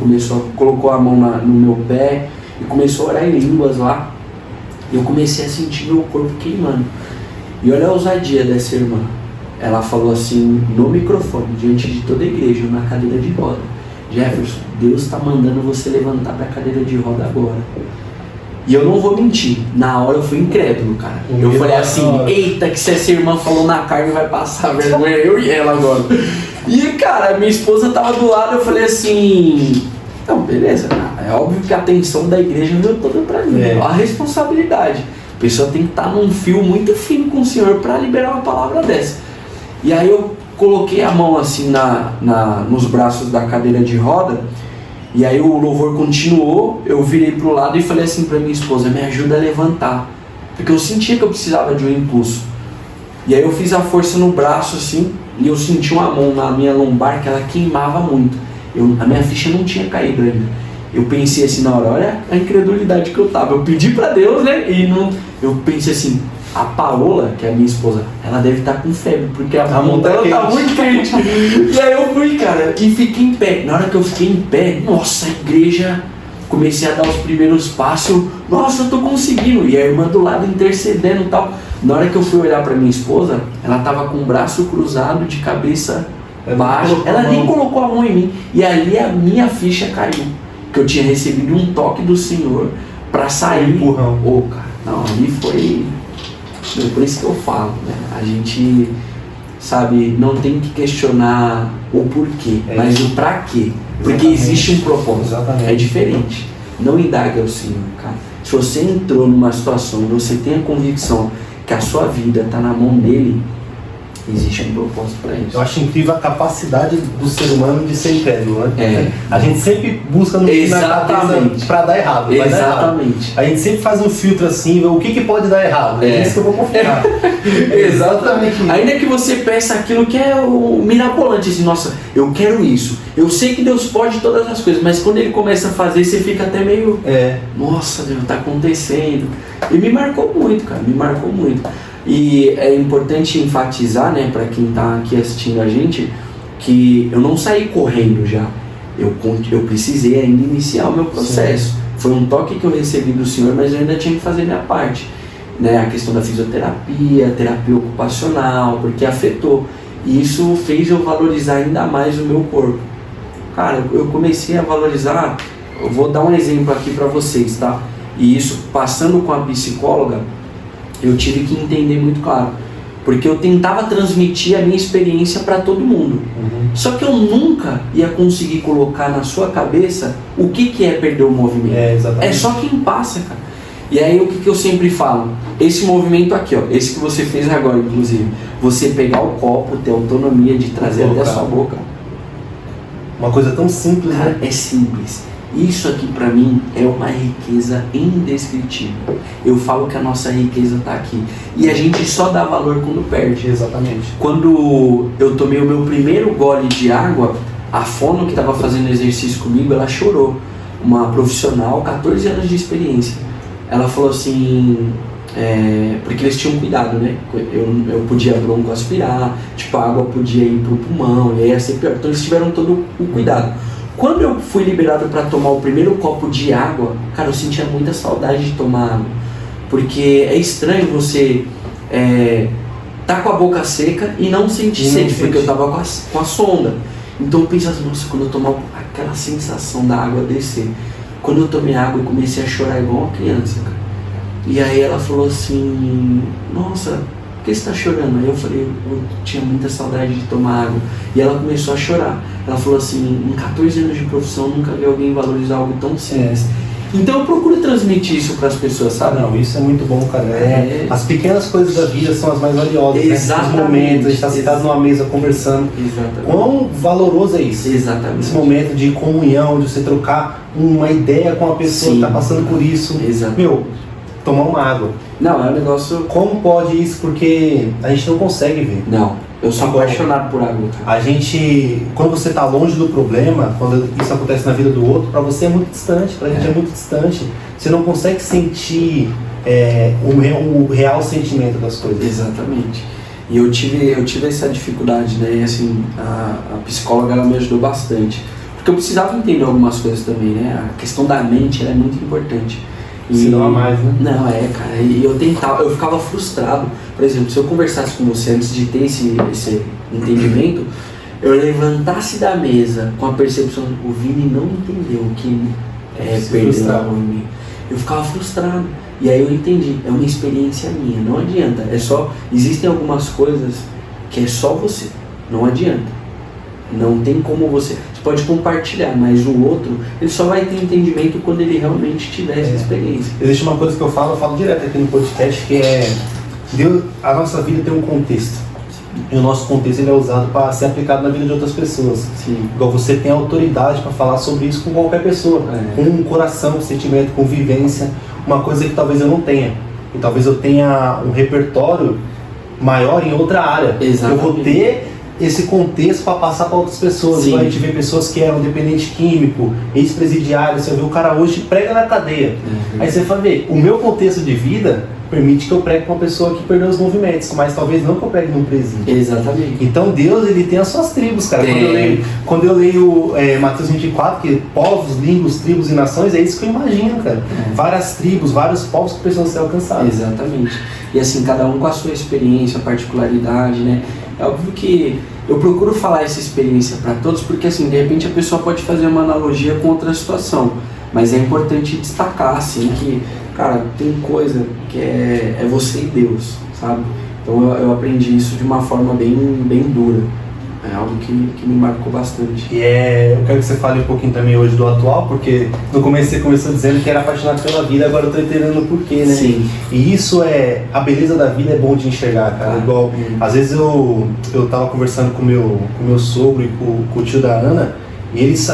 colocou a mão no meu pé, e começou a orar em línguas lá. E eu comecei a sentir meu corpo queimando. E olha a ousadia dessa irmã. Ela falou assim, no microfone, diante de toda a igreja, na cadeira de roda: Jefferson, Deus está mandando você levantar para a cadeira de roda agora. E eu não vou mentir, na hora eu fui incrédulo, cara. Eu falei assim, eita, que se essa irmã falou na carne vai passar vergonha, eu e ela agora. E cara, minha esposa tava do lado, eu falei assim, não, beleza, é óbvio que a atenção da igreja veio toda pra mim, a responsabilidade. A pessoa tem que estar num fio muito fino com o Senhor para liberar uma palavra dessa. E aí eu coloquei a mão assim nos braços da cadeira de roda, e aí o louvor continuou, eu virei pro lado e falei assim pra minha esposa, me ajuda a levantar, porque eu sentia que eu precisava de um impulso. E aí eu fiz a força no braço assim, e eu senti uma mão na minha lombar que ela queimava muito. A minha ficha não tinha caído ainda. Eu pensei assim na hora, olha a incredulidade que eu tava, eu pedi pra Deus, né, eu pensei assim, a Paola, que é a minha esposa, ela deve estar com febre, porque a mão dela tá muito quente. E aí eu fui, cara, e fiquei em pé. Na hora que eu fiquei em pé, nossa, a igreja, comecei a dar os primeiros passos, nossa, eu tô conseguindo. E a irmã do lado intercedendo e tal. Na hora que eu fui olhar pra minha esposa, ela tava com o braço cruzado, de cabeça baixa. Ela nem colocou a mão em mim. E ali a minha ficha caiu. Que eu tinha recebido um toque do Senhor para sair. Empurrão. Cara, não, ali foi. Por isso que eu falo, né? A gente, sabe, não tem que questionar o porquê, mas o pra quê. Porque existe um propósito. Exatamente. É diferente. Não indague ao Senhor, cara. Se você entrou numa situação e você tem a convicção que a sua vida está na mão dele, existe um propósito para isso. Eu acho incrível a capacidade do ser humano de ser incrédulo, né? É. A gente sempre busca no cabeça para dar errado. Vai dar errado. A gente sempre faz um filtro assim, o que pode dar errado. É isso que eu vou confiar. Exatamente. Ainda que você peça aquilo que é o mirabolante, assim, nossa, eu quero isso. Eu sei que Deus pode todas as coisas, mas quando ele começa a fazer, você fica até meio... Nossa, Deus, tá acontecendo. E me marcou muito, cara, me marcou muito. E é importante enfatizar, né, para quem está aqui assistindo a gente, que eu não saí correndo já. Eu precisei ainda iniciar o meu processo. Sim. Foi um toque que eu recebi do Senhor, mas eu ainda tinha que fazer minha parte. Né, a questão da fisioterapia, terapia ocupacional, porque afetou. E isso fez eu valorizar ainda mais o meu corpo. Cara, eu comecei a valorizar, eu vou dar um exemplo aqui para vocês, tá? E isso, passando com a psicóloga, eu tive que entender muito claro, porque eu tentava transmitir a minha experiência para todo mundo. Só que eu nunca ia conseguir colocar na sua cabeça o que é perder o movimento. É só quem passa, cara. E aí o que eu sempre falo? Esse movimento aqui, ó, esse que você fez agora, inclusive, você pegar o copo, ter autonomia de trazer até a sua boca. Uma coisa tão simples, cara, né? É simples. Isso aqui pra mim é uma riqueza indescritível. Eu falo que a nossa riqueza tá aqui. E a gente só dá valor quando perde. Exatamente. Quando eu tomei o meu primeiro gole de água, a fono que estava fazendo exercício comigo, ela chorou. Uma profissional, 14 anos de experiência. Ela falou assim... porque eles tinham cuidado, né? Eu podia bronco aspirar, tipo, a água podia ir pro pulmão, e aí ia ser pior. Então eles tiveram todo o cuidado. Quando eu fui liberado para tomar o primeiro copo de água, cara, eu sentia muita saudade de tomar água. Porque é estranho você tá com a boca seca e não sentir sede, porque eu tava com a sonda. Então eu pensei assim, nossa, quando eu tomar aquela sensação da água descer. Quando eu tomei água, eu comecei a chorar igual uma criança, cara. E aí ela falou assim, nossa, por que você está chorando? Aí eu falei, eu tinha muita saudade de tomar água. E ela começou a chorar. Ela falou assim, em 14 anos de profissão, nunca vi alguém valorizar algo tão simples. Então eu procuro transmitir isso para as pessoas, sabe? Não, isso é muito bom, cara. As pequenas coisas da vida são as mais valiosas. Exatamente. Né? Os momentos, a gente está sentado numa mesa conversando. Exatamente. Quão valoroso é isso? Exatamente. Esse momento de comunhão, de você trocar uma ideia com a pessoa que está passando por isso. Exato. Meu, tomar uma água. Não, é um negócio... Como pode isso? Porque a gente não consegue ver. Não, eu sou apaixonado por água. A gente, quando você está longe do problema, quando isso acontece na vida do outro, para você é muito distante, pra gente é muito distante. Você não consegue sentir o real sentimento das coisas. Exatamente. E eu tive essa dificuldade, né? E assim, a psicóloga ela me ajudou bastante. Porque eu precisava entender algumas coisas também, né? A questão da mente ela é muito importante. Se não há mais, né? Não, cara, e eu ficava frustrado. Por exemplo, se eu conversasse com você antes de ter esse entendimento, eu levantasse da mesa com a percepção, o Vini não entendeu que perdeu o movimento. Eu ficava frustrado. E aí eu entendi, é uma experiência minha, não adianta. Existem algumas coisas que é só você, não adianta. Não tem como você pode compartilhar, mas o outro, ele só vai ter entendimento quando ele realmente tiver essa experiência. Existe uma coisa que eu falo direto aqui no podcast, que Deus, a nossa vida tem um contexto. E o nosso contexto ele é usado para ser aplicado na vida de outras pessoas. Sim. Igual você tem autoridade para falar sobre isso com qualquer pessoa, com um coração, sentimento, com vivência, uma coisa que talvez eu não tenha. E talvez eu tenha um repertório maior em outra área. Exatamente. Eu vou ter esse contexto para passar para outras pessoas. Igual a gente vê pessoas que eram dependente químico, ex-presidiários, você vê o cara hoje prega na cadeia. Aí você vai ver, o meu contexto de vida permite que eu pregue com uma pessoa que perdeu os movimentos, mas talvez não que eu pregue num presídio. Exatamente. Então Deus, ele tem as suas tribos, cara. Quando eu leio Mateus 24, que povos, línguas, tribos e nações, é isso que eu imagino, cara. Várias tribos, vários povos que precisam ser alcançados. Exatamente. E assim, cada um com a sua experiência, a particularidade, né? É óbvio que eu procuro falar essa experiência para todos, porque assim, de repente a pessoa pode fazer uma analogia com outra situação, mas é importante destacar, assim, que, cara, tem coisa que é você e Deus, sabe? Então eu aprendi isso de uma forma bem dura. É algo que me marcou bastante. E eu quero que você fale um pouquinho também hoje do atual, porque no começo você começou dizendo que era apaixonado pela vida, agora eu tô entendendo o porquê, né? Sim. E isso a beleza da vida é bom de enxergar, cara. Igual, às vezes eu tava conversando com meu sogro e com o tio da Ana, e eles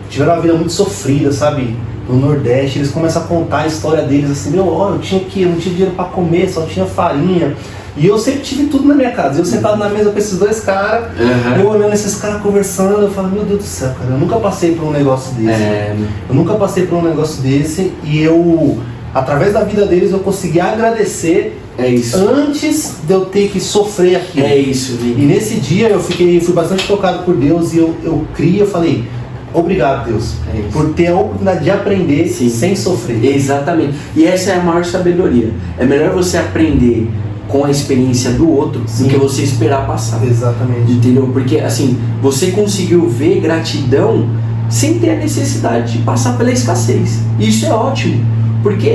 tiveram uma vida muito sofrida, sabe? No Nordeste, eles começam a contar a história deles assim, eu não tinha dinheiro pra comer, só tinha farinha. E eu sempre tive tudo na minha casa. Eu sentado na mesa com esses dois caras, eu olhando esses caras conversando, eu falo, meu Deus do céu, cara, eu nunca passei por um negócio desse. Eu nunca passei por um negócio desse e eu, através da vida deles, eu consegui agradecer antes de eu ter que sofrer aquilo. É isso, E nesse dia eu fui bastante tocado por Deus e eu falei, obrigado, Deus, por ter a oportunidade de aprender sem sofrer. Exatamente. E essa é a maior sabedoria. É melhor você aprender com a experiência do outro do que você esperar passar. Exatamente. Entendeu? Porque assim, você conseguiu ver gratidão sem ter a necessidade de passar pela escassez. Isso é ótimo. Porque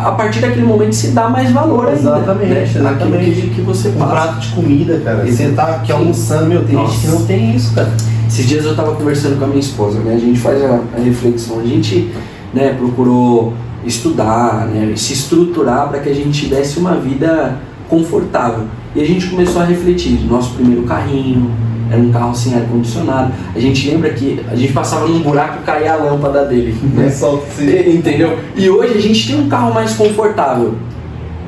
a partir daquele momento se dá mais valor ainda. Exatamente. Aquilo que você passa. Um prato de comida, cara. Você tá aqui almoçando, tem gente que não tem isso, cara. Esses dias eu tava conversando com a minha esposa, né? A gente faz a reflexão. A gente, né, procurou estudar, né, se estruturar para que a gente tivesse uma vida confortável. E a gente começou a refletir. Nosso primeiro carrinho era um carro sem ar-condicionado. A gente lembra que a gente passava num buraco e caía a lâmpada dele, né? Entendeu? E hoje a gente tem um carro mais confortável.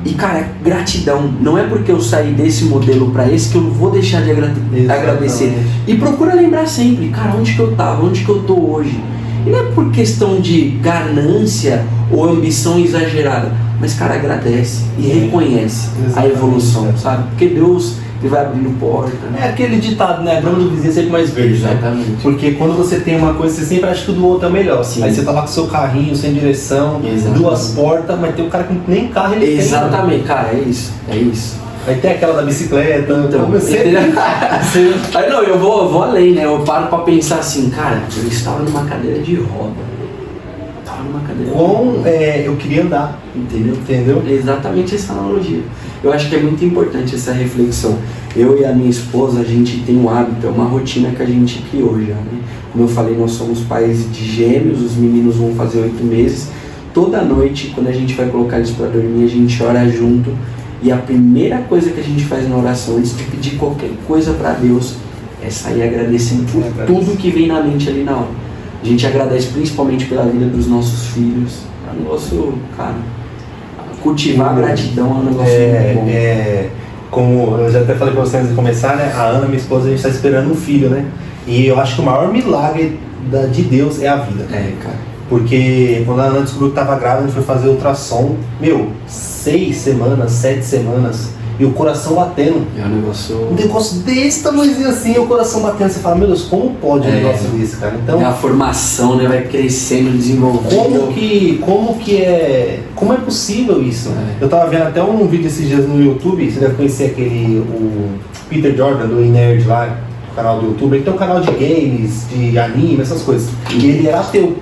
E cara, gratidão. Não é porque eu saí desse modelo para esse que eu não vou deixar de agradecer. E procura lembrar sempre, cara, onde que eu tava, onde que eu tô hoje. E não é por questão de ganância ou ambição exagerada, mas cara, agradece e reconhece a evolução, sabe? Porque Deus, ele vai abrindo porta, né? É aquele ditado, né? A grama do vizinho é sempre mais verde. Exatamente. Né? Porque quando você tem uma coisa, você sempre acha que o do outro é melhor. Sim. Aí você tá lá com o seu carrinho, sem direção, duas portas, mas tem um cara que nem carro ele tem. Exatamente, cara, é isso. Aí tem aquela da bicicleta, então aí não, eu vou além, né? Eu paro pra pensar assim, cara, eu estava numa cadeira de roda. Eu queria andar, entendeu? É exatamente essa analogia. Eu acho que é muito importante essa reflexão. Eu e a minha esposa, a gente tem um hábito, é uma rotina que a gente criou já, né? Como eu falei, nós somos pais de gêmeos, os meninos vão fazer 8 meses. Toda noite, quando a gente vai colocar eles para dormir, a gente ora junto. E a primeira coisa que a gente faz na oração, antes de pedir qualquer coisa para Deus, é sair agradecendo por tudo que vem na mente ali na hora. A gente agradece principalmente pela vida dos nossos filhos. É um negócio, cara, cultivar a gratidão é um negócio muito bom. Como eu já até falei pra vocês antes de começar, né? A Ana, minha esposa, a gente tá esperando um filho, né? E eu acho que o maior milagre de Deus é a vida. Cara. Porque quando a Ana descobriu que tava grávida, a gente foi fazer ultrassom. 6 semanas, 7 semanas. E o coração batendo. É um negócio desse tamanhozinho assim, e o coração batendo. Você fala, meu Deus, como pode um negócio desse, cara? Então, a formação, né? Vai crescendo, desenvolvendo. Como é possível isso? Eu tava vendo até um vídeo esses dias no YouTube, você deve conhecer o Peter Jordan, do Nerd lá, o canal do YouTube. Ele tem um canal de games, de anime, essas coisas. E ele era ateu.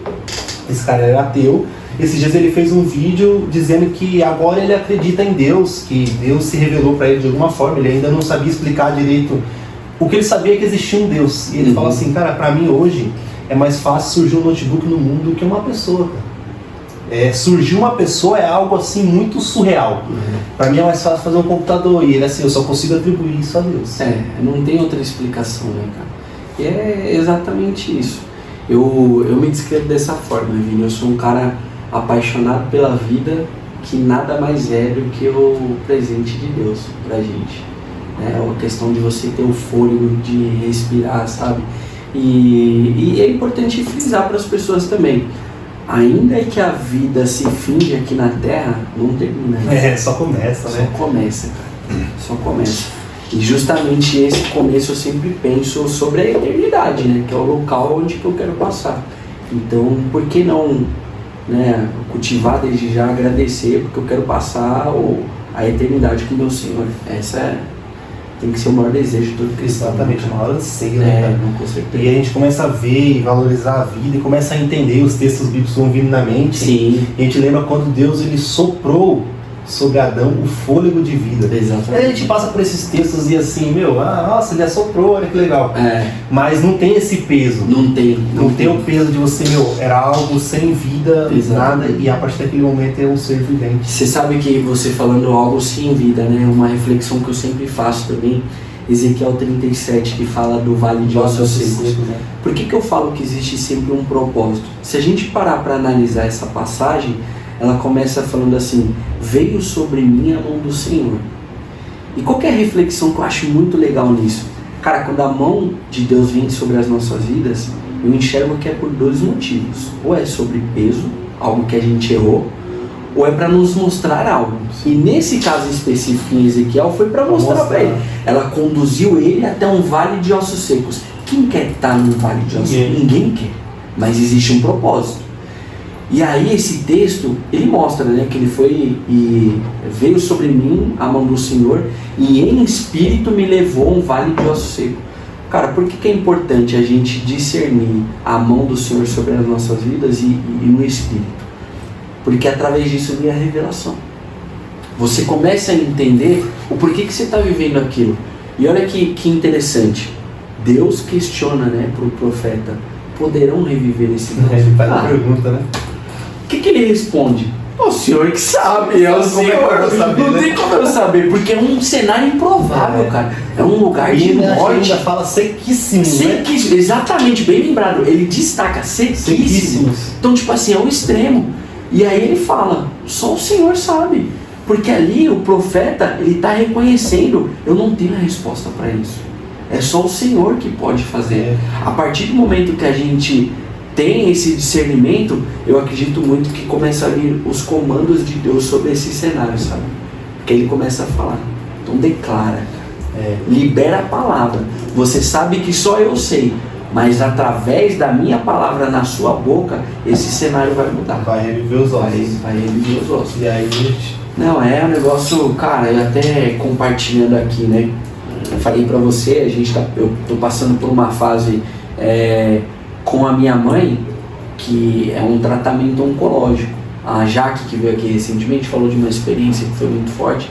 Esse cara era ateu. Esses dias ele fez um vídeo dizendo que agora ele acredita em Deus, que Deus se revelou para ele de alguma forma. Ele ainda não sabia explicar direito. O que ele sabia é que existia um Deus. E ele fala assim, cara, para mim hoje é mais fácil surgir um notebook no mundo do que uma pessoa, cara. Surgir uma pessoa é algo assim muito surreal. Para mim é mais fácil fazer um computador. E ele assim, eu só consigo atribuir isso a Deus. Não tem outra explicação, né, cara? E é exatamente isso. Eu me descrevo dessa forma, Vini. Eu sou um cara apaixonado pela vida, que nada mais é do que o presente de Deus pra gente. É uma questão de você ter o fôlego de respirar, sabe? E é importante frisar para as pessoas também. Ainda que a vida se finge aqui na Terra, não termina. Só começa, né? Só começa, cara. Só começa. E justamente esse começo eu sempre penso sobre a eternidade, né? Que é o local onde que eu quero passar. Então, por que não, né, cultivar desde já, agradecer, porque eu quero passar a eternidade com o meu Senhor. Essa tem que ser o maior desejo de todo cristão. Exatamente, o maior anseio, né, cara? Não, com certeza. E a gente começa a ver e valorizar a vida e começa a entender, os textos bíblicos vão vindo na mente. Sim. E a gente lembra quando Deus ele soprou sobre Adão o fôlego de vida. Exatamente. Aí a gente passa por esses textos e assim, nossa, ele assoprou, olha que legal. É. Mas não tem esse peso. Não tem. Não tem o peso de você, era algo sem vida, Exatamente. nada, e a partir daquele momento é um ser vivente. Você sabe que você falando algo sem vida, né? Uma reflexão que eu sempre faço também, Ezequiel 37, que fala do vale de ossos secos. Né? Por que eu falo que existe sempre um propósito? Se a gente parar para analisar essa passagem, ela começa falando assim: veio sobre mim a mão do Senhor. E qual que é a reflexão que eu acho muito legal nisso? Cara, quando a mão de Deus vem sobre as nossas vidas, eu enxergo que é por dois motivos. Ou é sobre peso, algo que a gente errou, ou é para nos mostrar algo. E nesse caso específico em Ezequiel foi para mostrar para ele. Ela conduziu ele até um vale de ossos secos. Quem quer estar num vale de ossos secos? Ninguém quer. Mas existe um propósito. E aí esse texto, ele mostra, né, que ele foi e veio sobre mim a mão do Senhor e em espírito me levou a um vale de ossos secos. Cara, por que é importante a gente discernir a mão do Senhor sobre as nossas vidas e no espírito? Porque através disso vem a revelação. Você começa a entender o porquê que você está vivendo aquilo. E olha que interessante. Deus questiona, né, para o profeta: poderão reviver esse mundo? Ele faz a pergunta, né? O que ele responde? O Senhor que sabe, é o Senhor. Não tem como eu saber, porque é um cenário improvável, cara. É um lugar de morte. Ainda fala sequíssimo, sequíssimo, né? Exatamente, bem lembrado. Ele destaca sequíssimos. Então, tipo assim, é um extremo. E aí ele fala: só o Senhor sabe. Porque ali o profeta, ele está reconhecendo: eu não tenho a resposta para isso. É só o Senhor que pode fazer. A partir do momento que a gente tem esse discernimento, eu acredito muito que começa a vir os comandos de Deus sobre esse cenário, sabe? Porque ele começa a falar. Então declara, libera a palavra. Você sabe que só eu sei, mas através da minha palavra na sua boca, esse cenário vai mudar. Vai reviver os ossos. Vai reviver os ossos. E aí, gente... Não, é um negócio, cara, eu até compartilhando aqui, né? Eu falei pra você, eu tô passando por uma fase com a minha mãe, que é um tratamento oncológico. A Jaque, que veio aqui recentemente, falou de uma experiência que foi muito forte.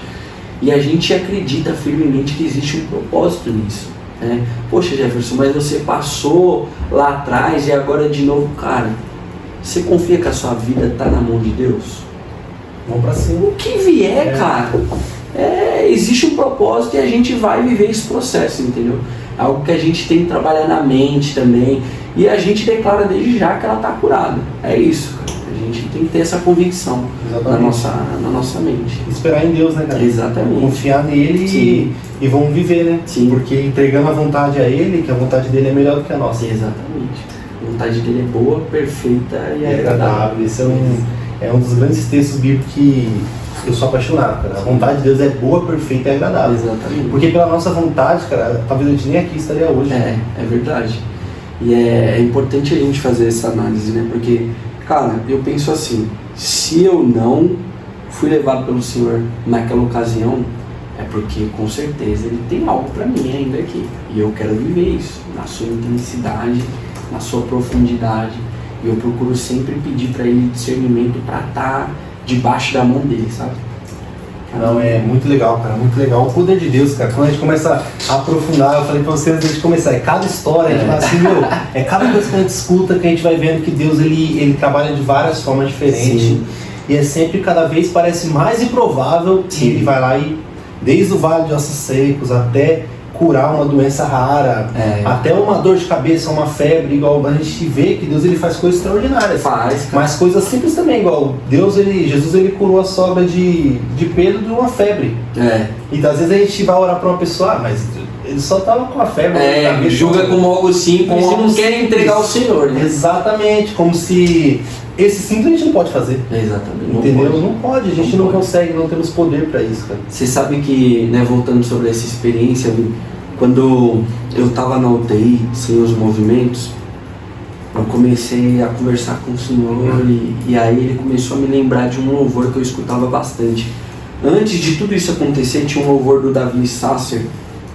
E a gente acredita firmemente que existe um propósito nisso. Né? Poxa, Jefferson, mas você passou lá atrás e agora de novo, cara, você confia que a sua vida está na mão de Deus? Vamos pra cima. O que vier, cara, existe um propósito e a gente vai viver esse processo, entendeu? Algo que a gente tem que trabalhar na mente também. E a gente declara desde já que ela está curada. É isso, cara. A gente tem que ter essa convicção na nossa mente. Esperar em Deus, né, cara? Exatamente. Confiar nele e vamos viver, né? Sim. Porque entregando a vontade a Ele, que a vontade dele é melhor do que a nossa. Exatamente. A vontade dele é boa, perfeita e agradável. Esse é um dos grandes textos bíblicos que eu sou apaixonado, cara. A vontade de Deus é boa, perfeita e agradável. Exatamente. Porque pela nossa vontade, cara, talvez a gente nem aqui estaria hoje. É verdade. E é importante a gente fazer essa análise, né? Porque, cara, eu penso assim: se eu não fui levado pelo Senhor naquela ocasião, é porque com certeza Ele tem algo para mim ainda aqui. E eu quero viver isso na sua intensidade, na sua profundidade. E eu procuro sempre pedir para Ele discernimento para estar debaixo da mão dele, sabe? Não, é muito legal, cara, muito legal. O poder de Deus, cara, quando a gente começa a aprofundar, eu falei pra você antes de começar, cada história, a gente vai assim, cada coisa que a gente escuta, que a gente vai vendo que Deus, ele trabalha de várias formas diferentes. Sim. E é sempre, cada vez parece mais improvável. Sim. Ele vai lá e, desde o vale de ossos secos até curar uma doença rara, até uma dor de cabeça, uma febre, igual a gente vê que Deus ele faz coisas extraordinárias. Mas coisas simples também, igual Jesus ele curou a sogra de Pedro de uma febre. Então às vezes a gente vai orar para uma pessoa, mas ele só estava com a febre. Julga como algo simples, como se não quer entregar ao Senhor, né? Exatamente, como se esse simples a gente não pode fazer. Exatamente. Entendeu? Não pode, a gente não consegue, não temos poder para isso, cara. Você sabe que, né, voltando sobre essa experiência, quando eu estava na UTI, sem os movimentos, eu comecei a conversar com o Senhor e aí Ele começou a me lembrar de um louvor que eu escutava bastante. Antes de tudo isso acontecer, tinha um louvor do Davi Sasser,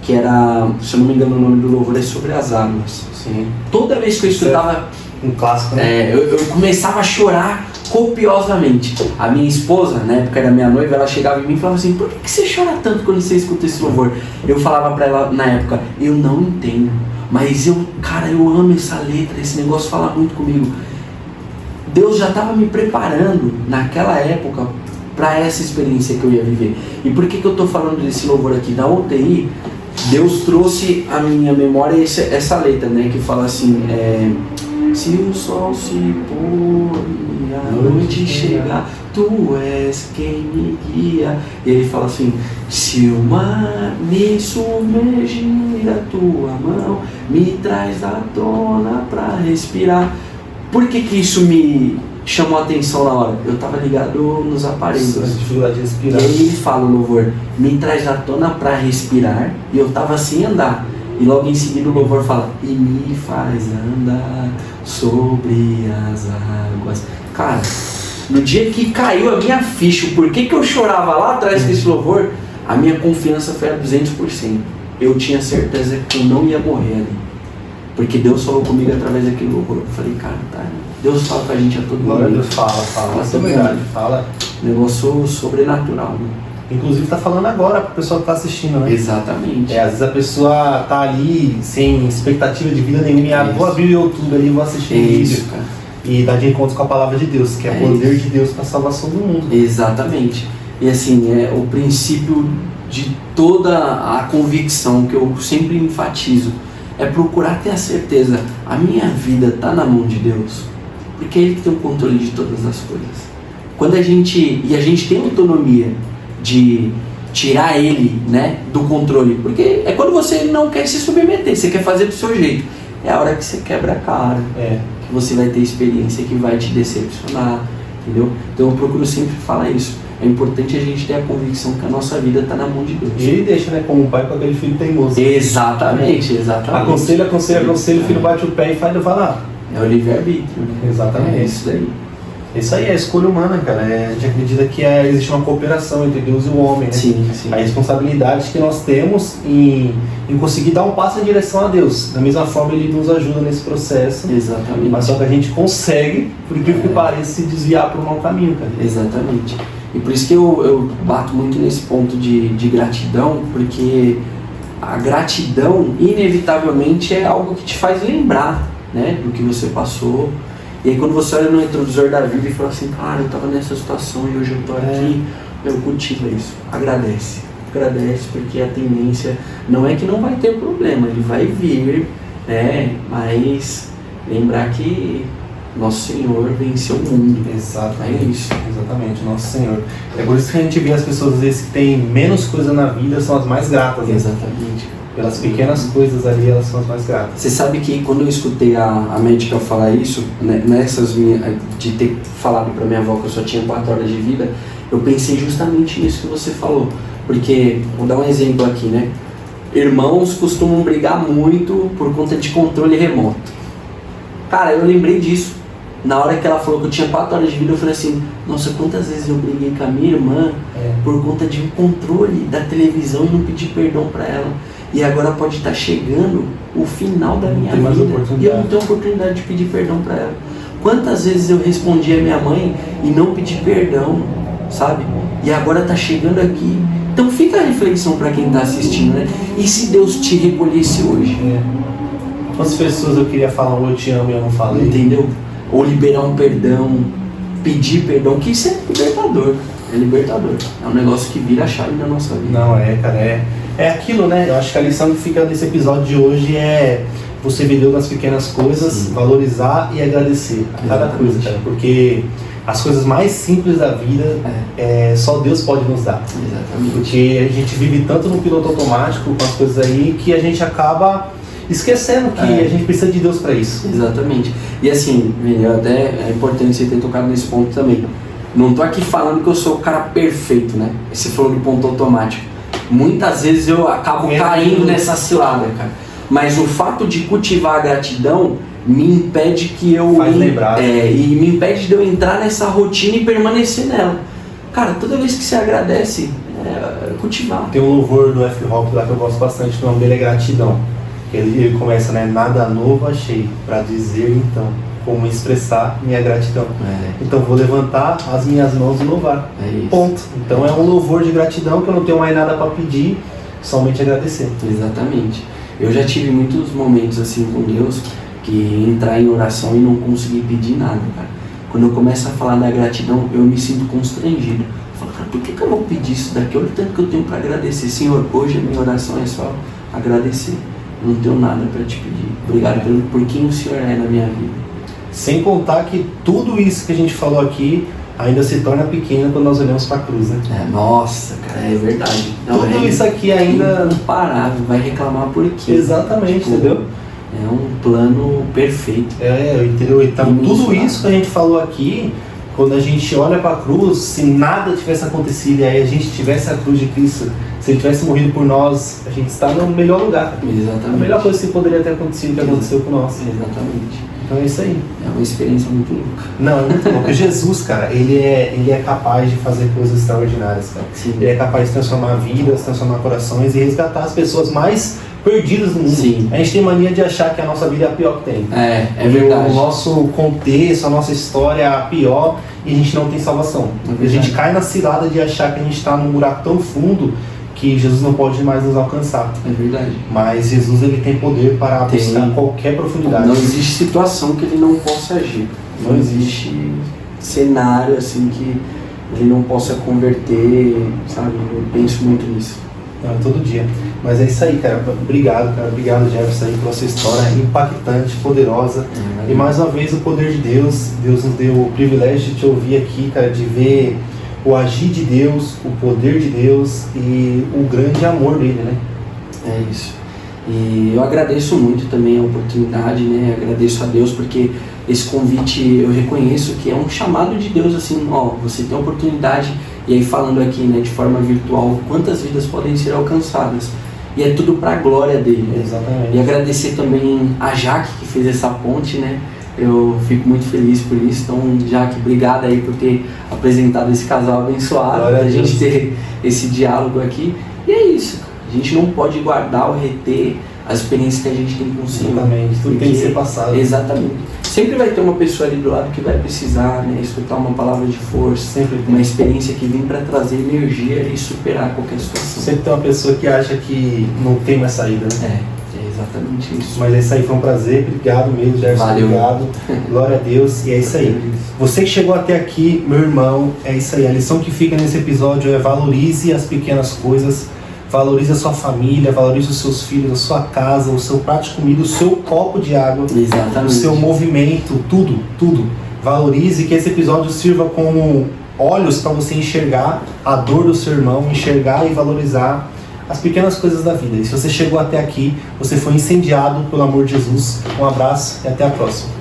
que era, se eu não me engano, o nome do louvor é Sobre as Águas. Sim. Toda vez que eu escutava, Um clássico, né? eu começava a chorar copiosamente. A minha esposa, na época era minha noiva, ela chegava em mim e falava assim: por que você chora tanto quando você escuta esse louvor? Eu falava pra ela na época: eu não entendo, mas eu amo essa letra, esse negócio fala muito comigo. Deus já estava me preparando naquela época para essa experiência que eu ia viver. E por que eu estou falando desse louvor aqui? Na UTI, Deus trouxe à minha memória essa letra, né? Que fala assim: se o sol se pôr e a noite chegar, tu és quem me guia. E ele fala assim: se o mar me submergir, a tua mão me traz à tona para respirar. Por que isso me chamou a atenção na hora? Eu estava ligado nos aparelhos. Dificuldade de respirar. E aí ele fala o louvor: me traz à tona para respirar. E eu estava sem andar. E logo em seguida o louvor fala: e me faz andar sobre as águas. Cara, no dia que caiu a minha ficha, por que eu chorava lá atrás desse louvor, a minha confiança foi a 200%. Eu tinha certeza que eu não ia morrer ali. Porque Deus falou comigo através daquele louvor. Eu falei: cara, tá, Deus fala com a gente a todo Glória a momento. Deus, fala. Essa é verdade, fala. Negócio sobrenatural, né? Inclusive tá falando agora pro pessoal que tá assistindo, né? Exatamente. Às vezes a pessoa tá ali sem expectativa de vida nenhuma, vou abrir o YouTube ali, vou assistir um vídeo cara. e dar de encontro com a palavra de Deus, que é o poder de Deus para a salvação do mundo. Exatamente. E assim, é o princípio de toda a convicção que eu sempre enfatizo, é procurar ter a certeza: a minha vida está na mão de Deus, porque é Ele que tem o controle de todas as coisas. Quando a gente tem autonomia de tirar Ele, né, do controle, porque é quando você não quer se submeter, você quer fazer do seu jeito, é a hora que você quebra a cara, que você vai ter experiência que vai te decepcionar, entendeu? Então eu procuro sempre falar isso. É importante a gente ter a convicção que a nossa vida está na mão de Deus. E ele deixa, né, como um pai com aquele filho teimoso. Exatamente. Aconselha, o filho bate o pé e vai lá. É o livre-arbítrio. Exatamente. É isso daí. Isso aí é a escolha humana, cara. A gente acredita que existe uma cooperação entre Deus e o homem, né? Sim. A responsabilidade que nós temos em conseguir dar um passo em direção a Deus. Da mesma forma, Ele nos ajuda nesse processo. Exatamente. Mas só que a gente consegue, por incrível que pareça, se desviar para um mau caminho, cara. Exatamente. E por isso que eu bato muito nesse ponto de gratidão, porque a gratidão, inevitavelmente, é algo que te faz lembrar, né, do que você passou. E aí quando você olha no retrovisor da vida e fala assim: cara, eu estava nessa situação e hoje eu estou aqui, cultiva isso. Agradece, porque a tendência não é que não vai ter problema, ele vai vir, né, mas lembrar que nosso Senhor venceu o mundo. Exatamente. É isso. Exatamente, nosso Senhor. É por isso que a gente vê as pessoas, às vezes, que têm menos coisa na vida, são as mais gratas. Né? Exatamente. Pelas pequenas coisas ali, elas são as mais gratas. Você sabe que quando eu escutei a médica falar isso, né, de ter falado para minha avó que eu só tinha 4 horas de vida, eu pensei justamente nisso que você falou. Porque, vou dar um exemplo aqui, né? Irmãos costumam brigar muito por conta de controle remoto. Cara, eu lembrei disso. Na hora que ela falou que eu tinha 4 horas de vida, eu falei assim: nossa, quantas vezes eu briguei com a minha irmã por conta de um controle da televisão e não pedi perdão para ela. E agora pode estar chegando o final da minha vida e eu não tenho oportunidade de pedir perdão para ela. Quantas vezes eu respondi a minha mãe e não pedi perdão, sabe? E agora está chegando aqui. Então fica a reflexão para quem está assistindo, né? E se Deus te recolhesse hoje? Quantas pessoas eu queria falar eu te amo e eu não falei? Entendeu? Ou liberar um perdão, pedir perdão, que isso é libertador. É libertador. É um negócio que vira a chave da nossa vida. Não, cara, é aquilo, né? Eu acho que a lição que fica nesse episódio de hoje é você ver Deus nas pequenas coisas, valorizar e agradecer a cada coisa, cara. Porque as coisas mais simples da vida só Deus pode nos dar. Exatamente. Porque a gente vive tanto no piloto automático com as coisas aí que a gente acaba esquecendo que a gente precisa de Deus para isso. Exatamente. E assim, até é importante você ter tocado nesse ponto também. Não tô aqui falando que eu sou o cara perfeito, né? Você falou do ponto automático. Muitas vezes eu acabo caindo nessa cilada, cara. Mas o fato de cultivar a gratidão me impede que eu... Faz lembrar. E me impede de eu entrar nessa rotina e permanecer nela. Cara, toda vez que você agradece, cultivar. Tem um louvor do F-Hop lá que eu gosto bastante, o nome dele é Gratidão. Ele começa, né? Nada novo achei para dizer então, como expressar minha gratidão. Então vou levantar as minhas mãos e louvar. Ponto. Então é um louvor de gratidão que eu não tenho mais nada para pedir, somente agradecer. Exatamente. Eu já tive muitos momentos assim com Deus, que entrar em oração e não conseguir pedir nada, cara. Quando eu começo a falar da gratidão, eu me sinto constrangido. Eu falo, cara, por que eu vou pedir isso daqui? Olha o tanto que eu tenho para agradecer. Senhor, hoje a minha oração é só agradecer. Eu não tenho nada para te pedir. Obrigado por quem o Senhor é na minha vida. Sem contar que tudo isso que a gente falou aqui ainda se torna pequeno quando nós olhamos para a cruz, né? Nossa, cara, é verdade. Tudo isso aqui ainda... Imparável, vai reclamar por quê? Exatamente, entendeu? É um plano perfeito. Entendeu? Então, tudo isso que a gente falou aqui, quando a gente olha para a cruz, se nada tivesse acontecido e aí a gente tivesse a cruz de Cristo, se ele tivesse morrido por nós, a gente está no melhor lugar. Exatamente. A melhor coisa que poderia ter acontecido, que aconteceu com nós. Exatamente. Então é isso aí. É uma experiência muito louca. Não, é muito louco. Jesus, cara, ele é capaz de fazer coisas extraordinárias, cara. Sim. Ele é capaz de transformar vidas, transformar corações e resgatar as pessoas mais perdidas no mundo. Sim. A gente tem mania de achar que a nossa vida é a pior que tem. É E verdade. o nosso contexto, a nossa história é a pior e a gente não tem salvação. É a gente cai na cilada de achar que a gente está num buraco tão fundo que Jesus não pode mais nos alcançar. É verdade. Mas Jesus, ele tem poder para buscar qualquer profundidade. Não existe situação que ele não possa agir. Não existe cenário assim que ele não possa converter, sabe? Eu penso muito nisso. Todo dia. Mas é isso aí, cara. Obrigado, cara. Obrigado, Jefferson, aí, pela sua história impactante, poderosa. E mais uma vez o poder de Deus. Deus nos deu o privilégio de te ouvir aqui, cara, de ver o agir de Deus, o poder de Deus e o grande amor dele, né? É isso. E eu agradeço muito também a oportunidade, né? Agradeço a Deus porque esse convite eu reconheço que é um chamado de Deus, assim, ó, você tem a oportunidade, e aí falando aqui, né, de forma virtual, quantas vidas podem ser alcançadas. E é tudo para a glória dele. Né? Exatamente. E agradecer também a Jaque que fez essa ponte, né? Eu fico muito feliz por isso. Então, Jaque, obrigado aí por ter apresentado esse casal abençoado, a gente ter esse diálogo aqui. E é isso, cara. A gente não pode guardar ou reter as experiências que a gente tem com o Senhor. Exatamente, tudo tem que ser passado. Exatamente. Sempre vai ter uma pessoa ali do lado que vai precisar, né, escutar uma palavra de força, Sempre tem. uma experiência que vem para trazer energia e superar qualquer situação. Sempre tem uma pessoa que acha que não tem mais saída, né? É exatamente isso. Mas é isso aí, foi um prazer. Obrigado mesmo, Jefferson. Valeu. Obrigado. Glória a Deus. E é isso aí. Você que chegou até aqui, meu irmão, é isso aí. A lição que fica nesse episódio é valorize as pequenas coisas. Valorize a sua família, valorize os seus filhos, a sua casa, o seu prato de comida, o seu copo de água, Exatamente. o seu movimento, tudo, tudo. Valorize, que esse episódio sirva como olhos para você enxergar a dor do seu irmão, enxergar e valorizar as pequenas coisas da vida. E se você chegou até aqui, você foi incendiado pelo amor de Jesus. Um abraço e até a próxima.